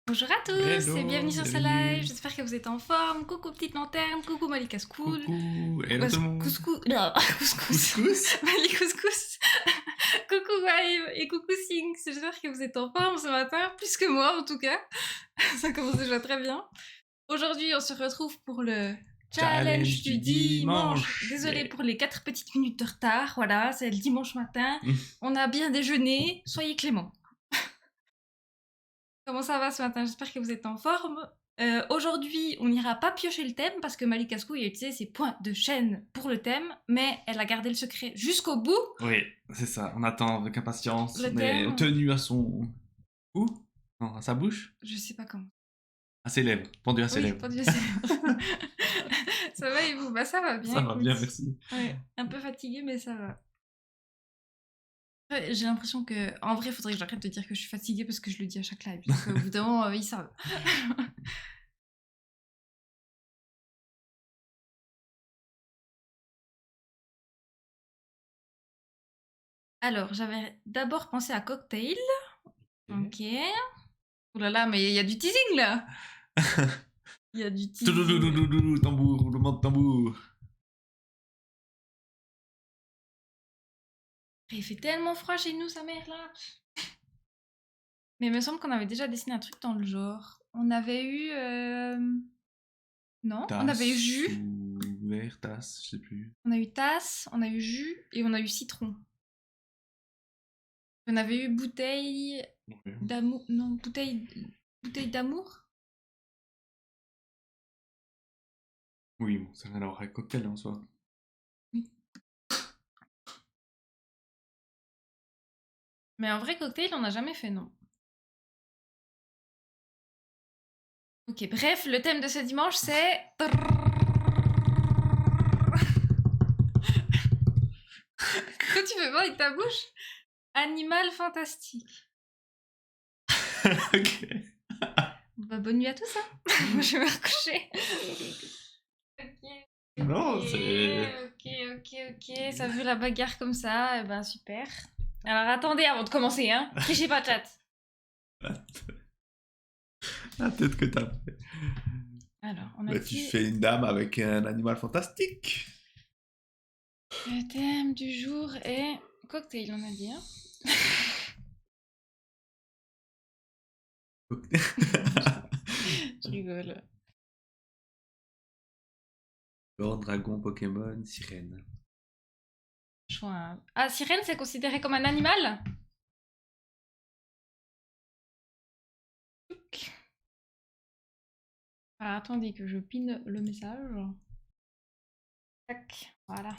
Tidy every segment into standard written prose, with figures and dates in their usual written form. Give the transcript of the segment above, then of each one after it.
Bonjour à tous et bienvenue sur ce live, j'espère que vous êtes en forme. Coucou petite lanterne, coucou Malika School. Coucou, hello tout le monde. Couscous. Non, couscous. Mali couscous. Coucou Vibe et coucou Sinks, j'espère que vous êtes en forme ce matin, plus que moi en tout cas. Ça commence déjà très bien. Aujourd'hui, on se retrouve pour le challenge du dimanche. Désolée pour les 4 petites minutes de retard, voilà, c'est le dimanche matin. On a bien déjeuné, soyez clément. Comment ça va ce matin? J'espère que vous êtes en forme. Aujourd'hui, on n'ira pas piocher le thème parce que Malika School a utilisé ses points de chaîne pour le thème, mais elle a gardé le secret jusqu'au bout. Oui, c'est ça, on attend avec impatience. Le On est thème. tenu à son... Où? Non, à sa bouche? Je sais pas comment. À ses lèvres, pendu à ses lèvres. Pendu à ses lèvres. Ça va et vous? Bah ça va bien. Ça va bien, merci. Ouais, un peu fatiguée, mais ça va. Ouais, j'ai l'impression que, en vrai, il faudrait que j'arrête de dire que je suis fatiguée parce que je le dis à chaque live. Donc, au bout d'un moment, ils savent. Alors, j'avais d'abord pensé à cocktail. Ok. Oh là là, mais il y a du teasing là. Il y a du teasing. Tambour, roulement de tambour. Il fait tellement froid chez nous, sa mère là. Mais il me semble qu'on avait déjà dessiné un truc dans le genre. On avait eu... Non, Tasse on avait eu jus. ou verre, tasse, je sais plus. On a eu tasse, on a eu jus et on a eu citron. On avait eu bouteille d'amour... Non, bouteille d'amour. Oui, bon, ça n'a rien à voir avec cocktail en soi. Oui. Mais en vrai, cocktail, on n'a jamais fait, non. Ok, bref, le thème de ce dimanche, c'est... Quand tu fais pas avec ta bouche? Animal fantastique. Ok. Bah, bonne nuit à tous, hein. Moi, je vais me recoucher. Ok. Non, c'est... Ok. Ça veut la bagarre comme ça, et ben super. Alors attendez avant de commencer, hein. Trichez pas, chat. La tête que t'as fait. Alors, on a Bah, tu fais une dame avec un animal fantastique. Le thème du jour est cocktail, on a dit, hein. Je rigole. Lord, dragon, Pokémon, sirène. Ah, sirène, c'est considéré comme un animal? Alors, attendez que je pine le message. Tac, voilà.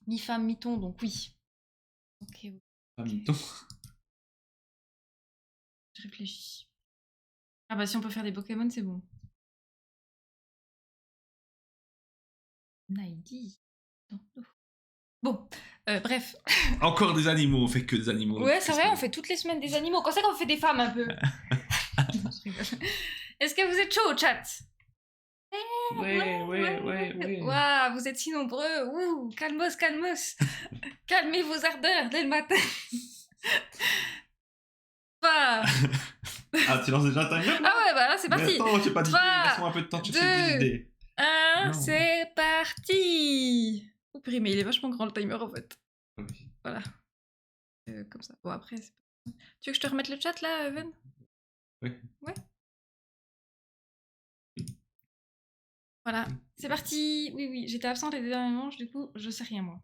Mi-femme, mi-ton, donc oui. Ok. Ah, mython. Je réfléchis. Ah bah si on peut faire des Pokémon, c'est bon. Naidi. Bon, bref. Encore des animaux, on fait que des animaux. Ouais, c'est vrai, on fait toutes les semaines des animaux. Quand c'est qu'on fait des femmes un peu? Est-ce que vous êtes chaud au chat? Ouais. Waouh, vous êtes si nombreux. Ouh, calmos. Calmez vos ardeurs dès le matin. Ah, tu lances déjà ta gueule? Ah ouais, bah là, c'est parti. Mais attends, j'ai pas d'idée. 3, Laisse-moi un peu de temps de chercher des idées. 1, c'est parti. Oh purée, mais il est vachement grand le timer en fait. Oui. Voilà. Comme ça. Bon, après, c'est pas... Tu veux que je te remette le chat là, Ven? Oui. Ouais. Voilà, c'est parti. Oui, j'étais absente les deux derniers dimanches, du coup, je sais rien moi.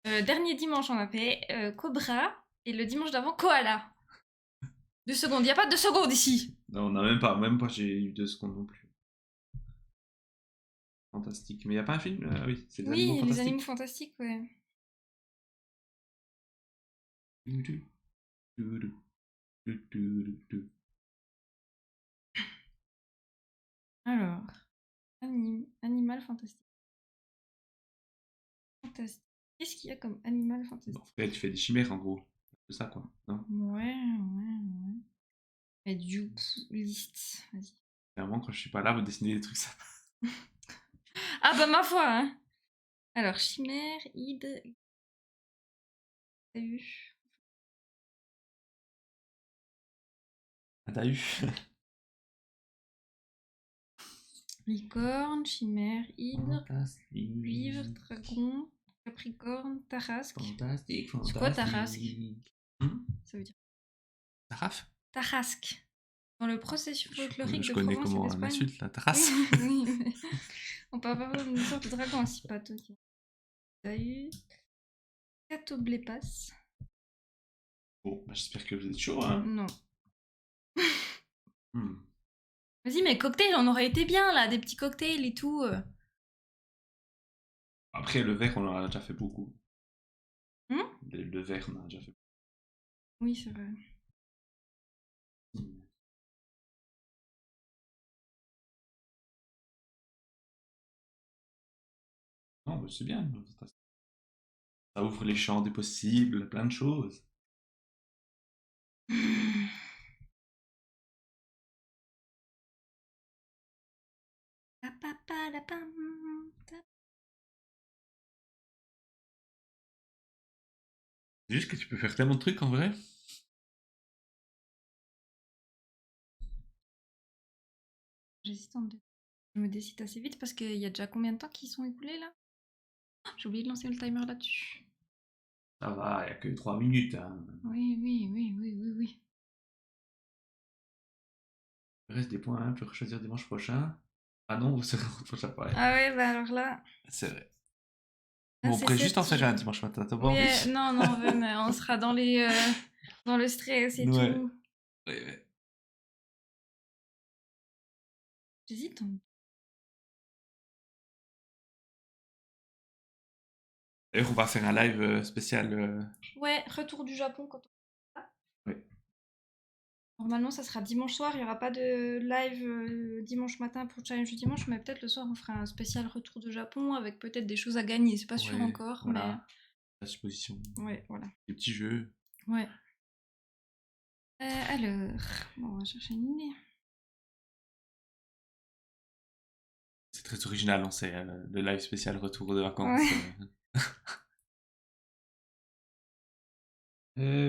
Dernier dimanche, on a fait Cobra et le dimanche d'avant, Koala. 2 secondes, il n'y a pas de 2 secondes ici. Non, on a même pas, j'ai eu 2 secondes non plus. Fantastique. Mais il n'y a pas un film? Ah oui, c'est les animaux Oui, les fantastiques. animaux fantastiques, ouais. Alors, animal fantastique. Fantastique. Qu'est-ce qu'il y a comme animal fantastique? Bon, après, tu fais des chimères en gros. C'est ça quoi, non? Ouais. Et du liste, vas-y. Clairement, quand je suis pas là, vous dessinez des trucs ça. Ah bah ma foi, hein. Alors, chimère, id... T'as vu? Ah, t'as eu? Licorne, chimère, hydre, Fantastique. cuivre, dragon, capricorne, tarasque. Fantastique, C'est quoi tarasque? fantastique. Ça veut dire Taraf? tarasque. Dans le processus folklorique Je de connais Provence et comment un d'Espagne. insulte, la terrasse. Oui, mais on peut avoir une sorte de dragon aussi, pas ok. T'as eu Catoblépas. Bon, bah, j'espère que vous êtes chaud, hein. Non. Hmm. Vas-y, mais cocktail, on aurait été bien là, des petits cocktails et tout. Après, le verre, on en a déjà fait beaucoup. Hmm. Le verre, on en a déjà fait Oui, c'est vrai. beaucoup. Non, bah, c'est bien. Ça ouvre les champs des possibles, plein de choses. C'est juste que tu peux faire tellement de trucs en vrai. J'hésite en deux. Je me décide assez vite parce qu'il y a déjà combien de temps qui sont écoulés là? Oh, j'ai oublié de lancer le timer là-dessus. Ça va, il n'y a que 3 minutes. Hein. Oui, oui, oui, oui, oui, oui. Il reste des points, hein, pour choisir dimanche prochain. Ah non, c'est le prochain pas. Ah ouais, bah alors là. C'est vrai. Là, Bon, on c'est pourrait juste en sept faire un jours. dimanche matin, t'as pas Oui, envie? non, non, mais on sera dans les dans le stress et Ouais. tout. Ouais. J'hésite en... D'ailleurs, on va faire un live spécial. Ouais, retour du Japon quand on... Ouais. Normalement, ça sera dimanche soir. Il n'y aura pas de live dimanche matin pour Challenge du dimanche, mais peut-être le soir, on fera un spécial retour de Japon avec peut-être des choses à gagner. C'est pas sûr Ouais, encore, voilà. La supposition. mais... Ouais, voilà. Des petits jeux. Ouais. Alors, bon, on va chercher une idée. C'est très original, on sait, le live spécial retour de vacances. Ouais.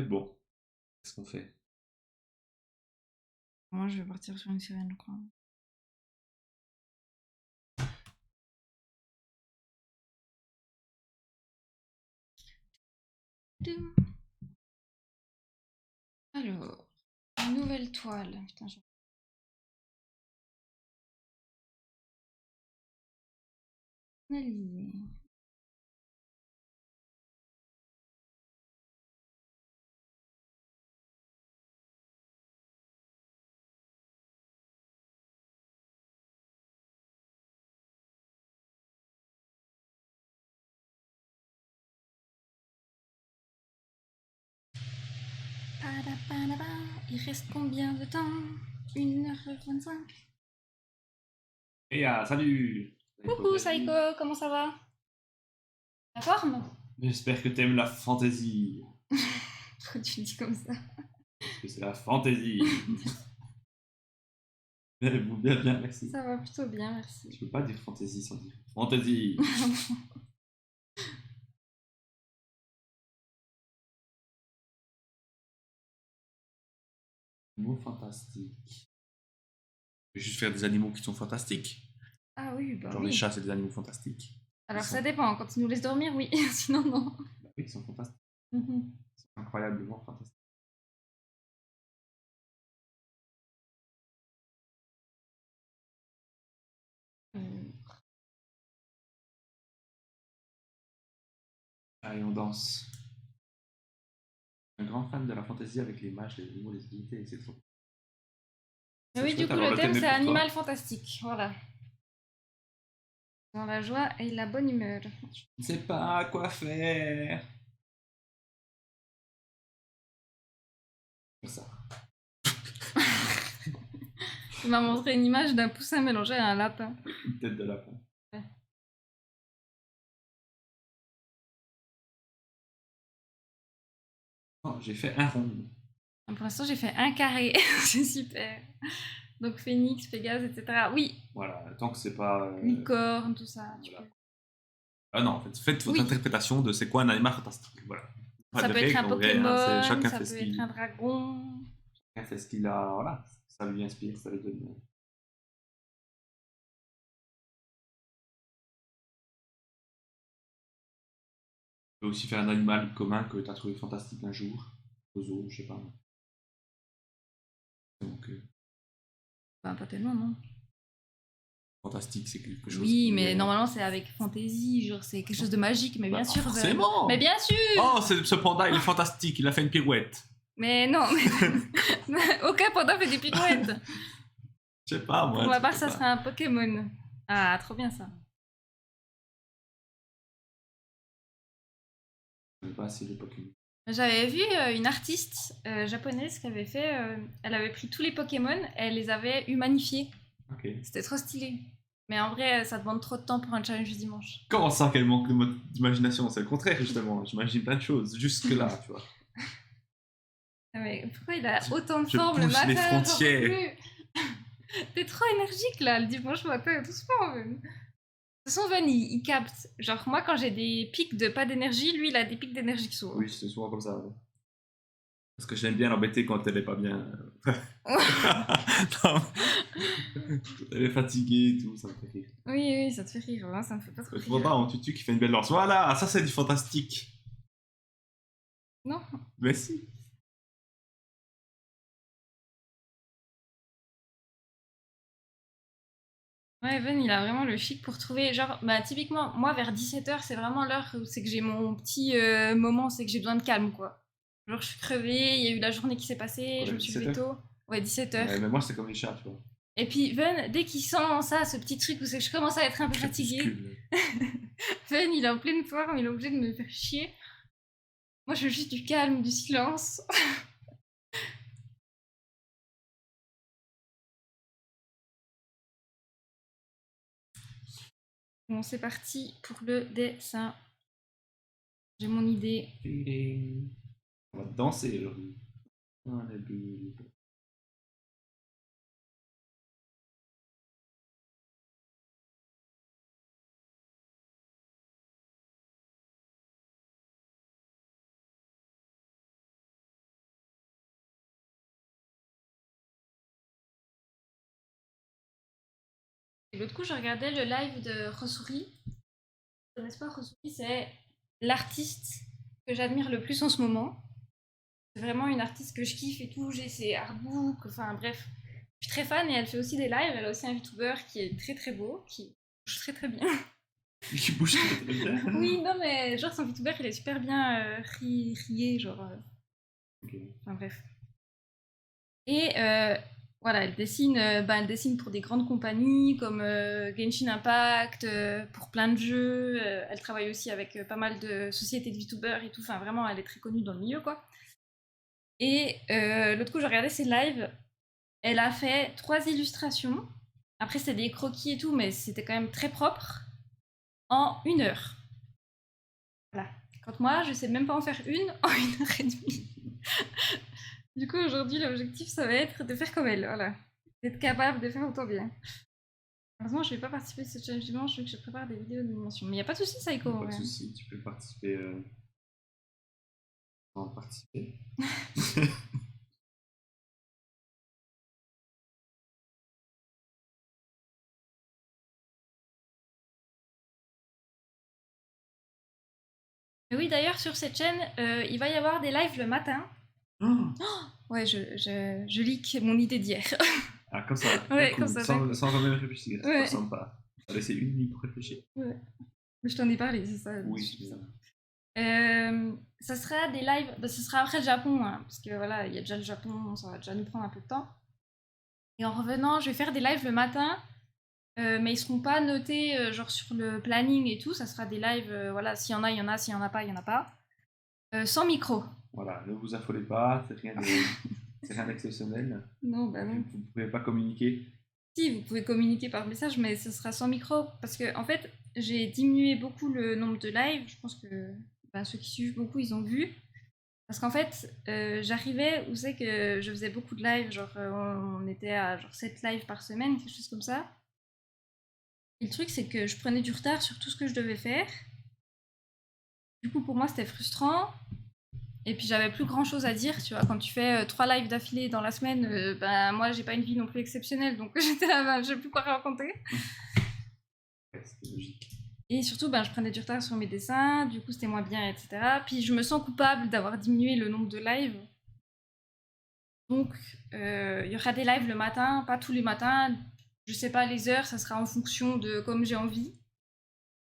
Bon, qu'est-ce qu'on fait? Moi, je vais partir sur une sirène, je crois. Alors, une nouvelle toile. Putain, je... Analyser. Il reste combien de temps? 1h25. Et salut! Coucou Saiko, comment ça va? La forme? J'espère que t'aimes la fantaisie. Pourquoi tu le dis comme ça? Parce que c'est la fantaisie. Bien, bien, merci. Ça va plutôt bien, merci. Je peux pas dire fantaisie sans dire fantaisie. Animaux fantastiques. Je vais juste faire des animaux qui sont fantastiques. Ah oui, bah Genre oui. les chats, c'est des animaux fantastiques. Alors Ils ça sont- dépend, quand ils nous laissent dormir, oui, sinon non. Bah oui, ils sont fantastiques. Mhm. Ils sont incroyablement fantastiques. Euh, Allez, on danse. Un grand fan de la fantaisie avec les mages, les animaux, les divinités, et c'est trop. Mais C'est oui, chouette, du coup, alors le thème, est c'est pour toi. animal fantastique, voilà. Dans la joie et la bonne humeur. Je ne sais pas quoi faire. Comme ça. Tu m'as montré une image d'un poussin mélangé à un lapin. Une tête de lapin. Ouais. Oh, j'ai fait un rond. Pour l'instant, j'ai fait un carré, c'est super. Donc phénix, pégase, etc. Oui, Voilà, tant que c'est pas. licorne, tout ça. Tu Voilà. peux... Ah non, en fait, faites votre Oui. interprétation de c'est quoi un animal fantastique. Voilà. Pas Ça de peut être un règles, en vrai, Pokémon, hein, chacun ça fait peut ce être qu'il. un dragon, chacun fait ce qu'il a, voilà, ça lui inspire, ça lui donne. Tu peux aussi faire un animal commun que tu as trouvé fantastique un jour, au zoo, je sais pas. Donc, Enfin, pas tellement, non. fantastique, c'est quelque chose Oui, qui mais est- normalement c'est avec fantaisie, genre c'est quelque chose de magique, mais Bah, bien sûr. forcément. Mais bien sûr. Oh, ce panda, il est fantastique, il a fait une pirouette. Mais non, mais aucun panda fait des pirouettes. Je sais pas, moi. Pour ma je part, sais ça pas. serait un Pokémon. Ah, trop bien ça. Je sais pas si les Pokémon. J'avais vu une artiste japonaise qui avait fait. Elle avait pris tous les Pokémon et elle les avait humanifiés. Ok. C'était trop stylé. Mais en vrai, ça demande trop de temps pour un challenge du dimanche. Comment ça qu'elle manque d'imagination? C'est le contraire, justement. J'imagine plein de choses. Jusque-là, tu vois. Ah mais pourquoi il a autant de je formes le pousse matin? les j'en peux frontières. plus. T'es trop énergique là, le dimanche matin, doucement même. De toute façon, Van, il capte. Genre, moi, quand j'ai des pics de pas d'énergie, lui, il a des pics d'énergie qui sont. Oui, c'est souvent comme ça. Ouais. Parce que j'aime bien l'embêter quand elle est pas bien. Non. Elle est fatiguée et tout, ça me fait rire. Oui, ça te fait rire. Hein, ça me fait pas trop Le rire. panda en tutu qui fait une belle danse. Voilà, ça c'est du fantastique. Non. Mais si. Ouais, Evan, il a vraiment le chic pour trouver. Genre, bah, typiquement, moi, vers 17h, c'est vraiment l'heure où c'est que j'ai mon petit moment, c'est que j'ai besoin de calme, quoi. Genre, je suis crevée, il y a eu la journée qui s'est passée, Ouais, je me suis 17 levée heures. tôt. Ouais, 17h. Ouais, mais moi c'est comme les chats, tu vois. Et puis, Ven, dès qu'il sent ça, ce petit truc où c'est que je commence à être un peu fatiguée, Crépuscule. Ven, il est en pleine forme, il est obligé de me faire chier. Moi, je veux juste du calme, du silence. Bon, c'est parti pour le dessin. J'ai mon idée. Feeling. On va danser aujourd'hui. Ah, les bulles. Et l'autre coup, je regardais le live de Rossouri. Vous connaissez pas Rossouri, c'est l'artiste que j'admire le plus en ce moment. C'est vraiment une artiste que je kiffe et tout. J'ai ses artbooks, enfin bref. Je suis très fan et elle fait aussi des lives. Elle a aussi un VTuber qui est très très beau, qui bouge très très bien. Qui bouge très très bien. Oui, non mais genre son VTuber il est super bien rié, genre. Ok. Enfin bref. Et voilà, elle dessine pour des grandes compagnies comme Genshin Impact, pour plein de jeux. Elle travaille aussi avec pas mal de sociétés de VTubers et tout. Enfin, vraiment, elle est très connue dans le milieu, quoi. Et l'autre coup, je regardais ses lives. Elle a fait 3 illustrations. Après, c'était des croquis et tout, mais c'était quand même très propre. En 1 heure. Voilà. Quand moi, je sais même pas en faire une en 1 heure et demie. Du coup, aujourd'hui, l'objectif, ça va être de faire comme elle, voilà. D'être capable de faire autant bien. Heureusement, je vais pas participer à ce challenge dimanche vu que je prépare des vidéos d'animation. Mais y a pas de soucis, Saïko. Pas de Ouais. soucis, tu peux participer. Sans participer. Mais oui, d'ailleurs, sur cette chaîne, il va y avoir des lives le matin. Oh Ouais, je leak mon idée d'hier. ah, comme ça. Ouais, Cool. comme ça, d'un coup. Sans même réfléchir. Ouais. C'est sympa. Ça laisser 1 minute pour réfléchir. Ouais. Mais je t'en ai parlé, c'est ça. Oui, je suis c'est ça. ça sera des lives, bah, ce sera après le Japon, hein, parce que voilà, il y a déjà le Japon, ça va déjà nous prendre un peu de temps. Et en revenant, je vais faire des lives le matin, mais ils seront pas notés genre sur le planning et tout, ça sera des lives, voilà, s'il y en a, il y en a, s'il y en a pas, il y en a pas. Sans micro. Voilà, ne vous affolez pas, c'est rien d'exceptionnel. Non, bah non. Vous ne pouvez pas communiquer. Si, vous pouvez communiquer par message, mais ce sera sans micro, parce que en fait, j'ai diminué beaucoup le nombre de lives, je pense que bah, ceux qui suivent beaucoup, ils ont vu. Parce qu'en fait, j'arrivais où c'est que je faisais beaucoup de lives, genre on était à genre 7 lives par semaine, quelque chose comme ça. Et le truc, c'est que je prenais du retard sur tout ce que je devais faire. Du coup, pour moi, c'était frustrant. Et puis j'avais plus grand chose à dire, tu vois. Quand tu fais 3 lives d'affilée dans la semaine, ben moi j'ai pas une vie non plus exceptionnelle, donc j'étais là, ben, je sais plus quoi raconter. Ouais, c'était logique. Et surtout, ben, je prenais du retard sur mes dessins, du coup c'était moins bien, etc. Puis je me sens coupable d'avoir diminué le nombre de lives. Donc il y aura des lives le matin, pas tous les matins. Je sais pas les heures, ça sera en fonction de comme j'ai envie.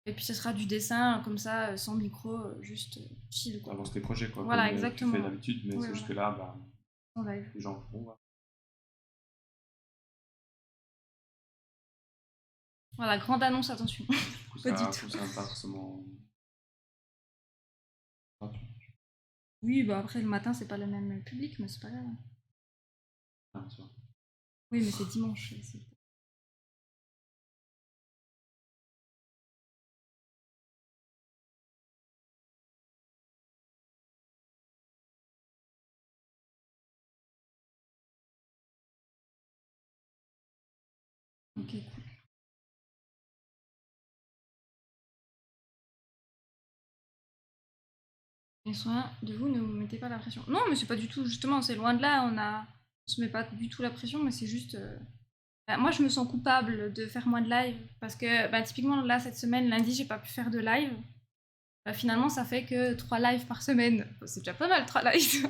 Et puis ça sera du dessin comme ça, sans micro, juste chill quoi. Avance tes projets, quoi, Voilà, comme exactement. tu fais d'habitude, mais Ouais, c'est juste voilà. que là, bah, En live. les gens font. Ouais. Voilà, grande annonce, attention. Du coup, Pas ça, du tout. ça va pas forcément. gratuit. Oui, bah après le matin c'est pas le même public, mais c'est pas grave. Ah, tu vois. Oui, mais c'est dimanche. Ok, cool. Et soin de vous, ne vous mettez pas la pression. Non, mais c'est pas du tout, justement, c'est loin de là, on se met pas du tout la pression, mais c'est juste. Bah, moi, je me sens coupable de faire moins de live parce que, bah, typiquement, là, cette semaine, lundi, j'ai pas pu faire de live. Bah, finalement, ça fait que 3 lives par semaine. Bon, c'est déjà pas mal, 3 lives.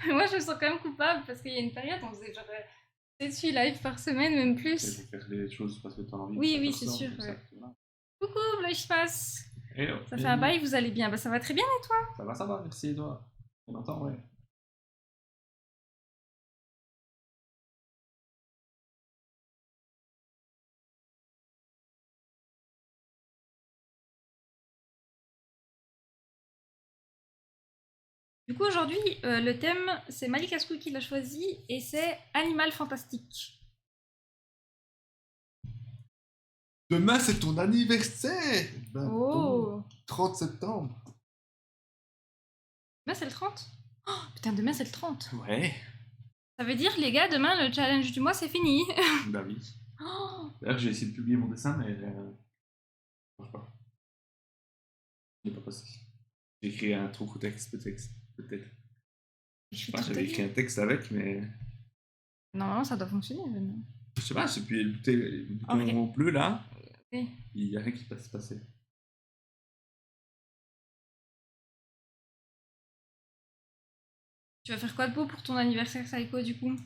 Mais moi, je me sens quand même coupable parce qu'il y a une période, on faisait genre 7-8 lives par semaine, même Il plus. faut faire les choses parce que tu as envie Oui, que ça oui, te c'est ressorte, sûr. comme ça, Ouais. voilà. Coucou, Blushface. Hello. Ça fait un bail, vous allez bien? Bah, ça va très bien, et toi? Ça va, merci et toi. On entend, ouais. Du coup, aujourd'hui, le thème, c'est Malik Askou qui l'a choisi, et c'est Animal Fantastique. Demain, c'est ton anniversaire! Ben, Oh! 30 septembre. Demain, c'est le 30? Oh, putain, demain, c'est le 30. Ouais. Ça veut dire, les gars, demain, le challenge du mois, c'est fini. Bah oui. Oh, D'ailleurs, j'ai essayé de publier mon dessin, mais ça marche pas. Il n'est pas passé. J'ai écrit un trop gros texte, peut-être. écris Enfin, toute ta j'avais écrit vie. un texte avec, mais Normalement, ça doit fonctionner. Ben. je sais pas, c'est puis le bouton Ok. bleu là, Oui. il y a rien qui passe passer. Tu vas faire quoi de beau pour ton anniversaire, Saiko, du coup?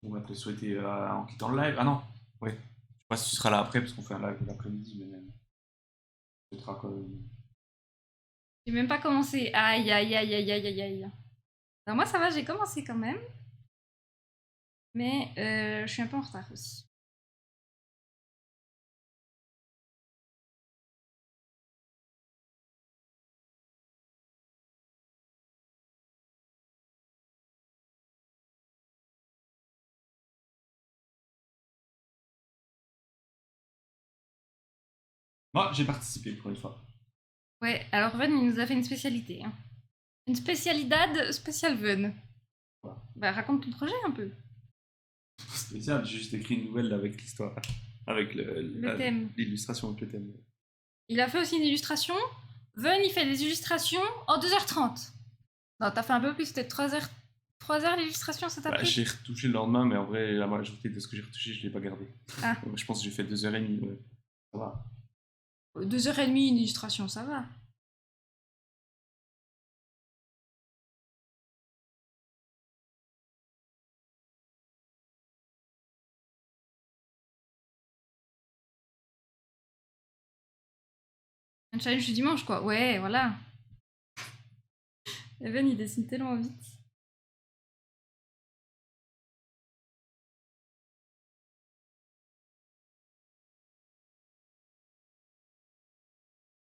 On va te le souhaiter en quittant le live. Ah non, ouais. Je sais pas si tu seras là après parce qu'on fait un live l'après-midi, mais même. Ce sera quand même. J'ai même pas commencé. Aïe, aïe, aïe, aïe, aïe, aïe, aïe. Alors moi, ça va, j'ai commencé quand même. Mais je suis un peu en retard aussi. Moi, j'ai participé pour une fois. Ouais, alors Ven, il nous a fait une spécialité. Hein. Une spécialidad spécial Ven. Voilà. Bah, raconte ton projet un peu. Spécial, j'ai juste écrit une nouvelle avec l'histoire. Avec Le thème. l'illustration avec le thème. Il a fait aussi une illustration. Ven, il fait des illustrations en 2h30. Non, t'as fait un peu plus, peut-être 3h. 3h l'illustration, ça t'a Bah, pris? j'ai retouché le lendemain, mais en vrai, la majorité de ce que j'ai retouché, je l'ai pas gardé. Ah. Je pense que j'ai fait 2h30. Ouais. Ça va. 2h30 une illustration, ça va. Un challenge du dimanche, quoi. Ouais, voilà. Evan, il dessine tellement vite.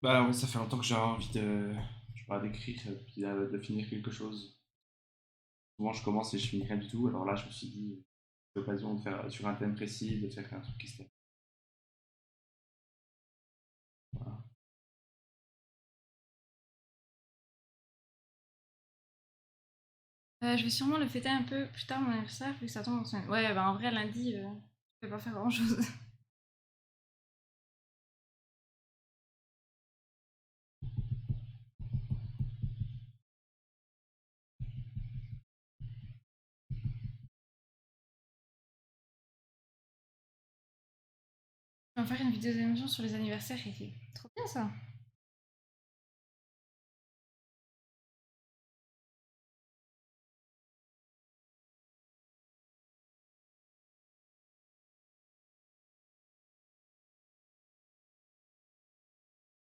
Bah ouais, ça fait longtemps que j'ai envie de, je sais pas, d'écrire, puis de finir quelque chose. Souvent, je commence et je finis rien du tout. Alors là, je me suis dit, c'est l'occasion de faire sur un thème précis, de faire un truc qui se termine. Voilà. Je vais sûrement le fêter un peu plus tard mon anniversaire, vu que ça tombe en semaine. Ouais, bah en vrai, lundi, je vais pas faire grand chose. On va faire une vidéo d'émission sur les anniversaires et c'est trop bien ça.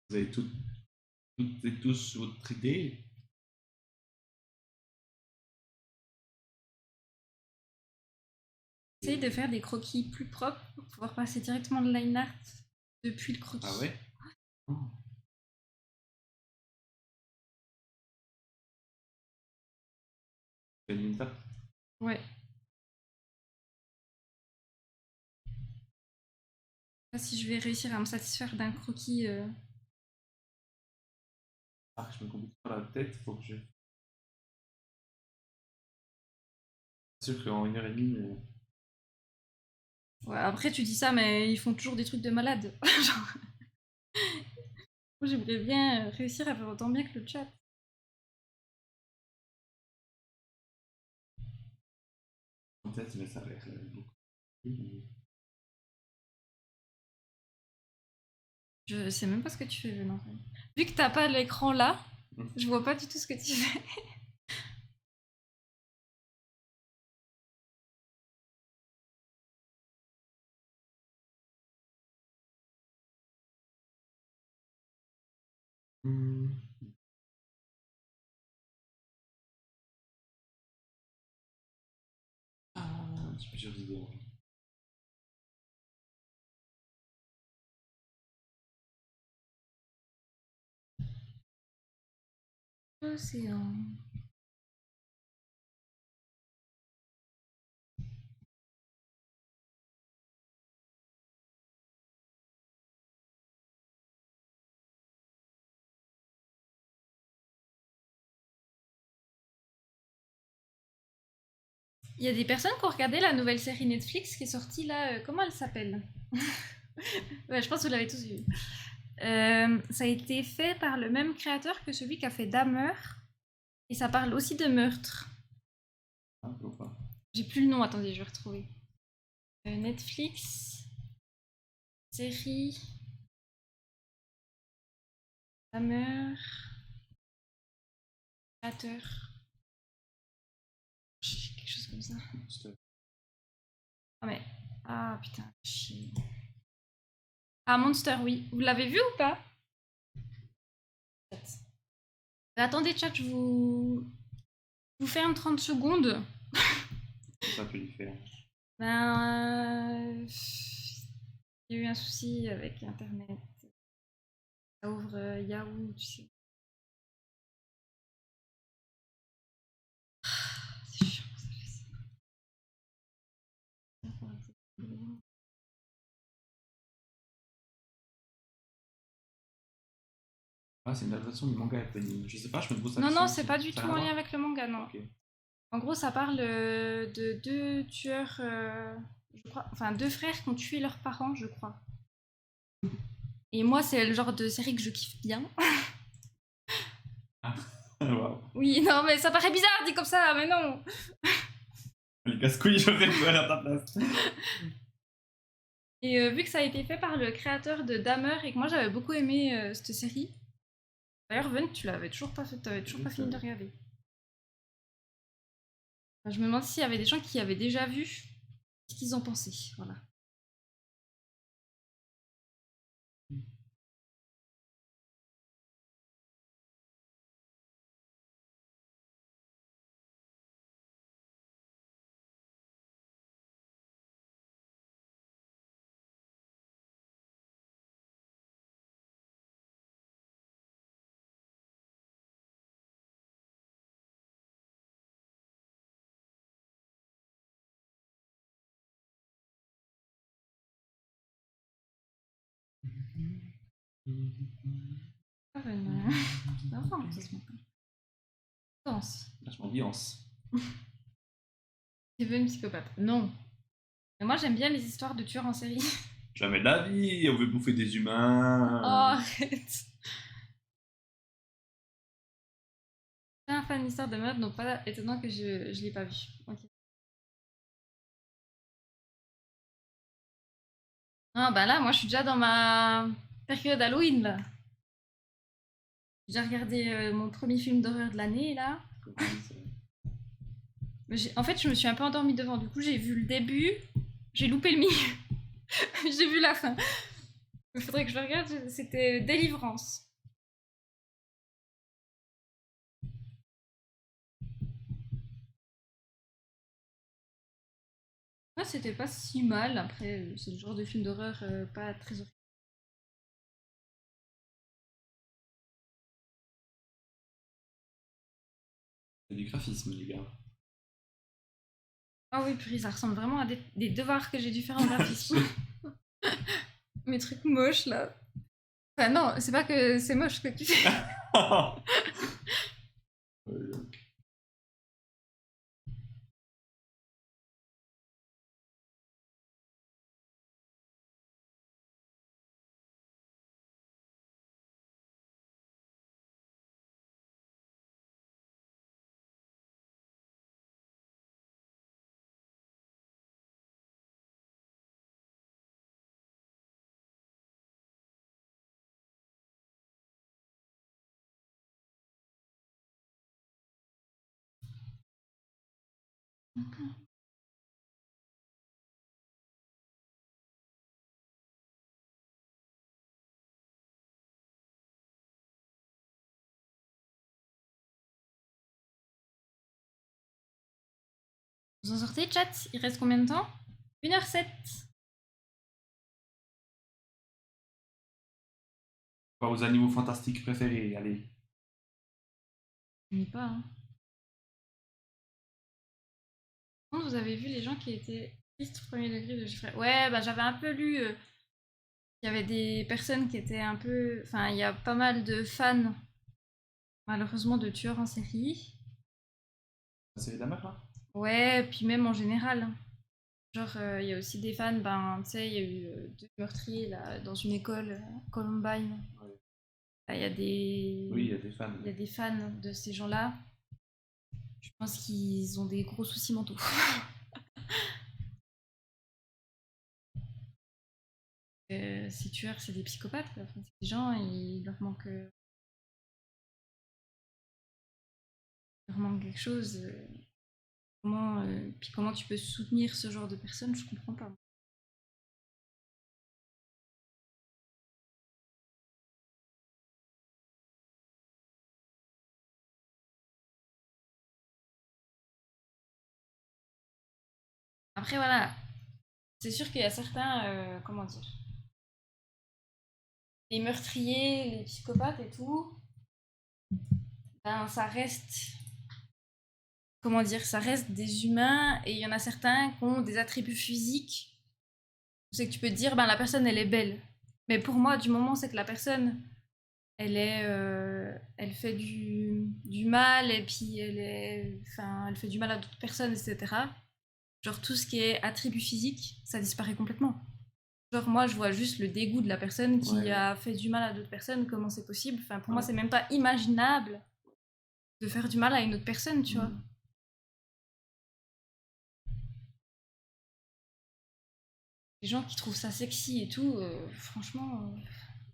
Vous avez toutes et tous votre idée. Essaye de faire des croquis plus propres pour pouvoir passer directement le line art depuis le croquis. Ah ouais? Oh. Fais une étape. Ouais. Je sais pas si je vais réussir à me satisfaire d'un croquis. Ah, je me complique pas la tête, faut que je. C'est sûr qu'en 1h30. Ouais, après, tu dis ça, mais ils font toujours des trucs de malade. Genre, moi, j'aimerais bien réussir à faire autant bien que le chat. En tête, mais ça a l'air beaucoup. Je sais même pas ce que tu fais, Venin. Vu que t'as pas l'écran là, je vois pas du tout ce que tu fais. Ah, j'ai plusieurs idées. Océan. Il y a des personnes qui ont regardé la nouvelle série Netflix qui est sortie là. Comment elle s'appelle? Ouais, je pense que vous l'avez tous vu. Ça a été fait par le même créateur que celui qui a fait Dahmer. Et ça parle aussi de meurtre. Ah, ou pas. J'ai plus le nom, attendez, je vais retrouver. Netflix. Série. Dahmer. Créateur. Quelque chose comme ça. Ah mais... Ah putain, chier. Ah, Monster, oui. Vous l'avez vu ou pas? Attendez, chat, je vous ferme 30 secondes. Ça, tu lui fais. Ben... Il y a eu un souci avec Internet. Ça ouvre Yahoo, tu sais. C'est chiant, ça fait ça. Ah, c'est une adaptation du manga Panini. Je sais pas, je me pose la Non, question. non, c'est pas du tout en lien avec le manga, non. Ok. En gros, ça parle de deux tueurs, je crois, enfin deux frères qui ont tué leurs parents, je crois. Et moi, c'est le genre de série que je kiffe bien. Ah, waouh. Oui, non, mais ça paraît bizarre dit comme ça, mais non. Les casse-couilles, j'aurais peur à ta place. Et vu que ça a été fait par le créateur de Dahmer et que moi j'avais beaucoup aimé cette série. D'ailleurs, Ven, tu l'avais toujours pas fait, t'avais toujours pas fini de regarder. Enfin, je me demande s'il y avait des gens qui avaient déjà vu ce qu'ils en pensaient. Voilà. Ah, Ven, enfin, ça se montre. Danse. Vachement ambiance. Tu veux une psychopathe? Non. Mais moi j'aime bien les histoires de tueurs en série. Jamais de la vie, on veut bouffer des humains. Oh, arrête. Je suis un fan d'histoire de mode, donc pas étonnant que je l'ai pas vu. Ok. Ah bah là, moi je suis déjà dans ma période Halloween là. J'ai déjà regardé mon premier film d'horreur de l'année là. En fait, je me suis un peu endormie devant. Du coup, j'ai vu le début, j'ai loupé le milieu, j'ai vu la fin. Il faudrait que je le regarde. C'était Délivrance. Ouais, c'était pas si mal. Après, c'est le genre de film d'horreur pas très horrible. C'est du graphisme, les gars. Ah oui, purée, ça ressemble vraiment à des devoirs que j'ai dû faire en graphisme. Mes trucs moches là. Enfin non, c'est pas que c'est moche que tu fais. Vous en sortez, chat? Il reste combien de temps? 1h07. Vos animaux fantastiques préférés, allez. Je n'ai pas, hein. Par contre, vous avez vu les gens qui étaient tristes au premier degré de Geoffrey? Ouais, bah j'avais un peu lu. Il y avait des personnes qui étaient un peu. Enfin, il y a pas mal de fans, malheureusement, de tueurs en série. La série d'Hammer, là? Ouais, puis même en général. Genre, il y a aussi des fans, ben, tu sais, il y a eu 2 meurtriers là, dans une école, Columbine. Ouais. Bah, il y a des. Oui, il y a des fans. Il y a des fans de ces gens-là. Je pense qu'ils ont des gros soucis mentaux. Ces tueurs, c'est des psychopathes, quoi. Enfin, c'est des gens, il leur manque quelque chose. Puis comment tu peux soutenir ce genre de personnes, je comprends pas. Après, voilà, c'est sûr qu'il y a certains, comment dire, les meurtriers, les psychopathes et tout, ben ça reste, comment dire, ça reste des humains et il y en a certains qui ont des attributs physiques. C'est que tu peux te dire, ben la personne elle est belle. Mais pour moi, du moment c'est que la personne elle fait du mal et puis enfin, elle fait du mal à d'autres personnes, etc. Genre tout ce qui est attribut physique, ça disparaît complètement. Genre moi, je vois juste le dégoût de la personne qui Ouais. a fait du mal à d'autres personnes, comment c'est possible. Enfin, pour moi, Ouais. c'est même pas imaginable de faire du mal à une autre personne, tu vois. Les gens qui trouvent ça sexy et tout, franchement.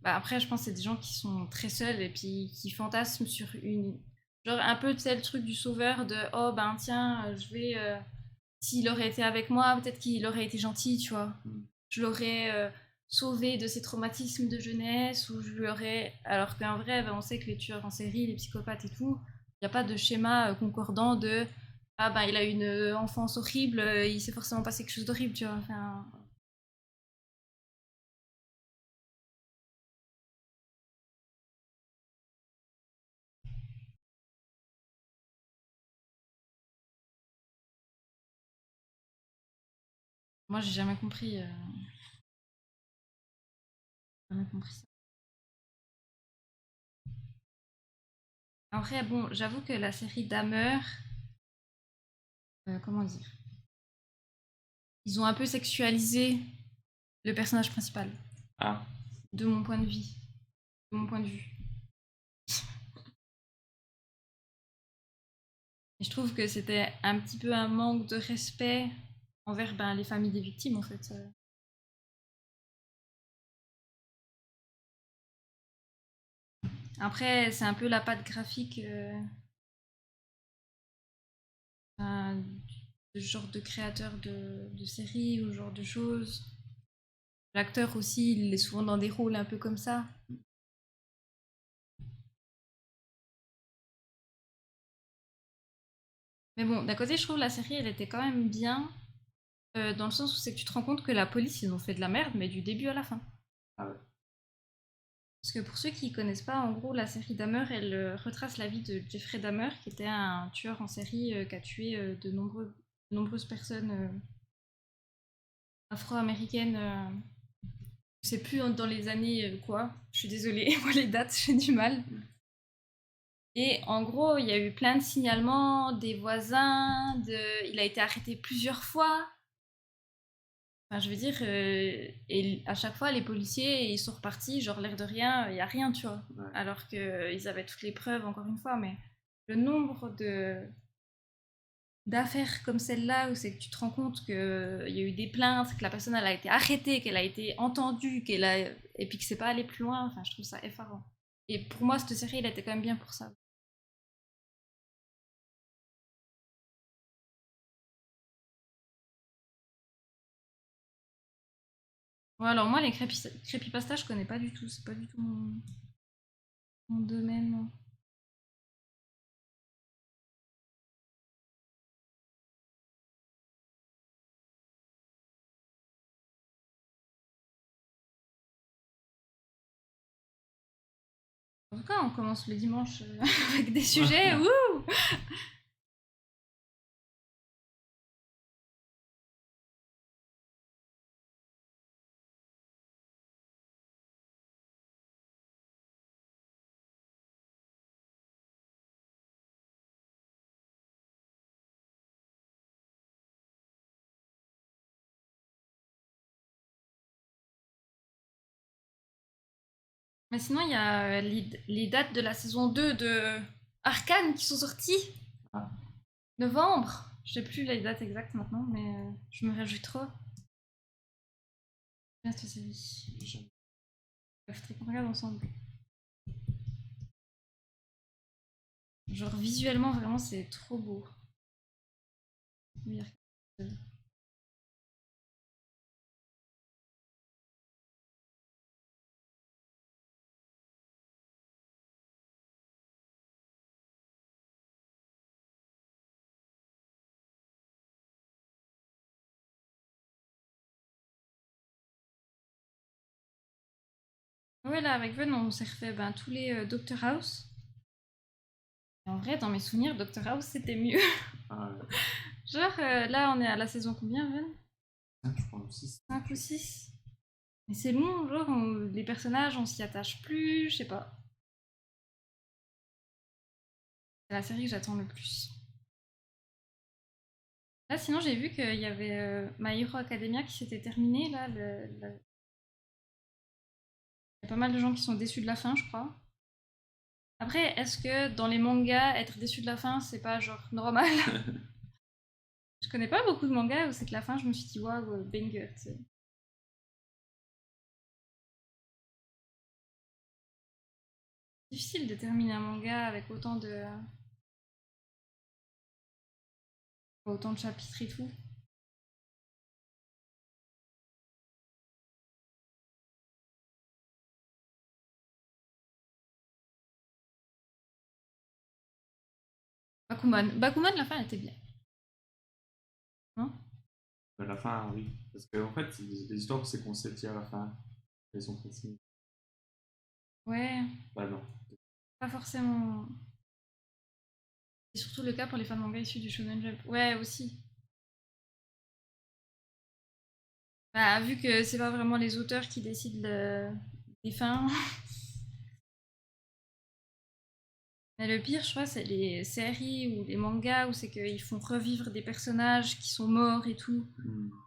Bah après, je pense que c'est des gens qui sont très seuls et puis qui fantasment sur une. Genre un peu, tu sais, le truc du sauveur de oh ben tiens, je vais. S'il aurait été avec moi, peut-être qu'il aurait été gentil, tu vois. Je l'aurais sauvé de ses traumatismes de jeunesse ou je lui aurais. Alors qu'en vrai, ben, on sait que les tueurs en série, les psychopathes et tout, il n'y a pas de schéma concordant de ah ben il a une enfance horrible, il s'est forcément passé quelque chose d'horrible, tu vois. Enfin, moi, j'ai jamais compris. Jamais compris ça. Après, bon, j'avoue que la série Dahmer, comment dire, ils ont un peu sexualisé le personnage principal, Ah, de mon point de vue. De mon point de vue. Et je trouve que c'était un petit peu un manque de respect envers ben, les familles des victimes, en fait. Après, c'est un peu la patte graphique enfin, de ce genre de créateur de séries ou ce genre de choses. L'acteur aussi, il est souvent dans des rôles un peu comme ça. Mais bon, d'un côté, je trouve la série, elle était quand même bien, dans le sens où c'est que tu te rends compte que la police, ils ont fait de la merde, mais du début à la fin. Ah ouais. Parce que pour ceux qui connaissent pas, en gros, la série Dahmer, elle retrace la vie de Jeffrey Dahmer, qui était un tueur en série qui a tué de nombreuses personnes afro-américaines. Je sais plus dans les années quoi. Je suis désolée, moi les dates, j'ai du mal. Et en gros, il y a eu plein de signalements des voisins, il a été arrêté plusieurs fois. Enfin, je veux dire, et à chaque fois, les policiers, ils sont repartis, genre l'air de rien, il n'y a rien, tu vois. Ouais. Alors qu'ils avaient toutes les preuves, encore une fois, mais le nombre d'affaires comme celle-là, où c'est que tu te rends compte qu'il y a eu des plaintes, que la personne elle a été arrêtée, qu'elle a été entendue, et puis que c'est pas allé plus loin, enfin, je trouve ça effarant. Et pour moi, cette série, elle était quand même bien pour ça. Ouais, alors moi, les creepypasta, je connais pas du tout, c'est pas du tout mon domaine. Non. En tout cas, on commence le dimanche avec des sujets. Wouh. Mais sinon, il y a les dates de la saison 2 de Arcane qui sont sorties. Ah. Novembre. Je sais plus les dates exactes maintenant, mais je me réjouis trop. Bien cette série. Bref, très qu'on regarde ensemble. Genre visuellement, vraiment, c'est trop beau. Oui, ouais, là, avec Ven, on s'est refait ben, tous les Doctor House. Et en vrai, dans mes souvenirs, Doctor House, c'était mieux. Ah ouais. Genre, là, on est à la saison combien, Ven? 5, je crois aussi. 5 ou 6. Mais c'est long, genre, les personnages, on s'y attache plus, je sais pas. C'est la série que j'attends le plus. Là, sinon, j'ai vu qu'il y avait My Hero Academia qui s'était terminé, là. Il y a pas mal de gens qui sont déçus de la fin, je crois. Après, est-ce que dans les mangas, être déçu de la fin, c'est pas genre normal? Je connais pas beaucoup de mangas où c'est que la fin, je me suis dit, waouh, banger, tu sais. Difficile de terminer un manga avec autant de chapitres et tout. Bakuman. Bakuman, la fin, elle était bien. Non? À la fin, oui. Parce qu'en fait, les histoires, c'est qu'on sait à la fin. Elles sont précises. Ouais, Bah non. pas forcément. C'est surtout le cas pour les fans de manga issus du Shonen Jump. Ouais, aussi. Bah, vu que c'est pas vraiment les auteurs qui décident des fins. Mais le pire, je crois, c'est les séries ou les mangas où c'est qu'ils font revivre des personnages qui sont morts et tout,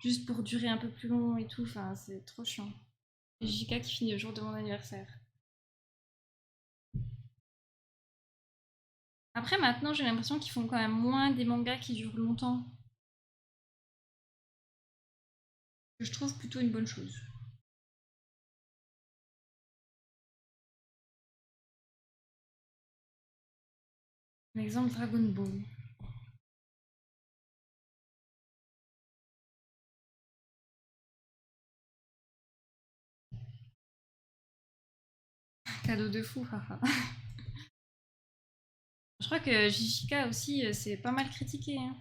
juste pour durer un peu plus long et tout. Enfin, c'est trop chiant. Et JK qui finit le jour de mon anniversaire. Après, maintenant, j'ai l'impression qu'ils font quand même moins des mangas qui durent longtemps. Que je trouve plutôt une bonne chose. Par exemple, Dragon Ball. Cadeau de fou, haha. Je crois que Jishika aussi, c'est pas mal critiqué, hein.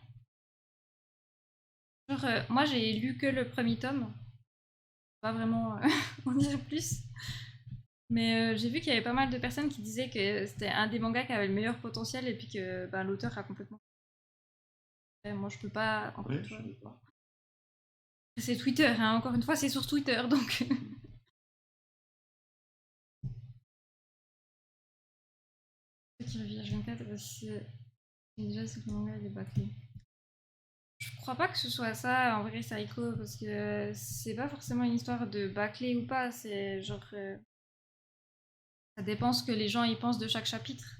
Genre, moi j'ai lu que le premier tome, pas vraiment en dire plus. Mais j'ai vu qu'il y avait pas mal de personnes qui disaient que c'était un des mangas qui avait le meilleur potentiel et puis que ben, l'auteur a complètement. Moi je peux pas, encore Ouais, une je fois. savais pas. C'est Twitter, hein, encore une fois c'est sur Twitter donc. Qui revient H24 si déjà c'est que le manga il est bâclé. Je crois pas que ce soit ça en vrai Psycho parce que c'est pas forcément une histoire de bâclé ou pas, c'est genre. Ça dépend ce que les gens y pensent de chaque chapitre.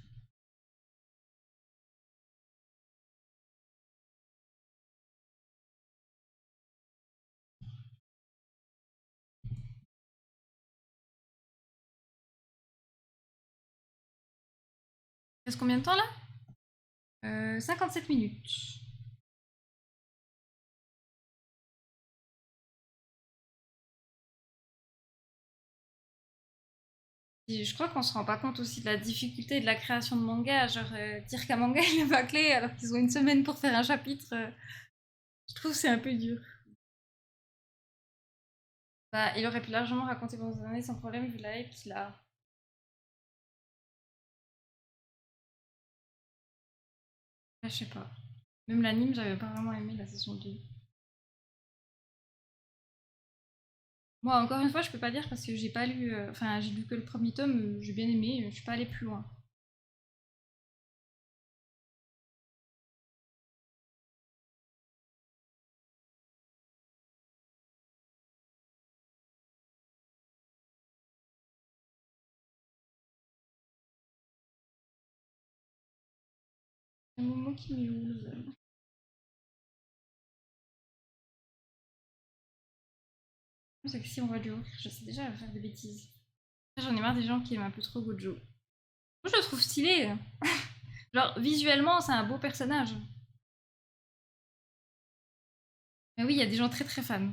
Il reste combien de temps là 57 minutes. Et je crois qu'on se rend pas compte aussi de la difficulté de la création de manga. Genre, dire qu'un manga il est bâclé alors qu'ils ont une semaine pour faire un chapitre, je trouve que c'est un peu dur. Bah, il aurait pu largement raconter pendant des années sans problème vu la hype qu'il a. Ah, je sais pas. Même l'anime, j'avais pas vraiment aimé la saison 2. Moi, encore une fois, je peux pas dire parce que j'ai pas lu. Enfin, j'ai lu que le premier tome, j'ai bien aimé, je suis pas allée plus loin. C'est Momo qui m'use. C'est que si on voit Joe, je sais déjà faire des bêtises. J'en ai marre des gens qui aiment un peu trop Gojo. Moi, je le trouve stylé. Genre, visuellement, c'est un beau personnage. Mais oui, il y a des gens très très fans.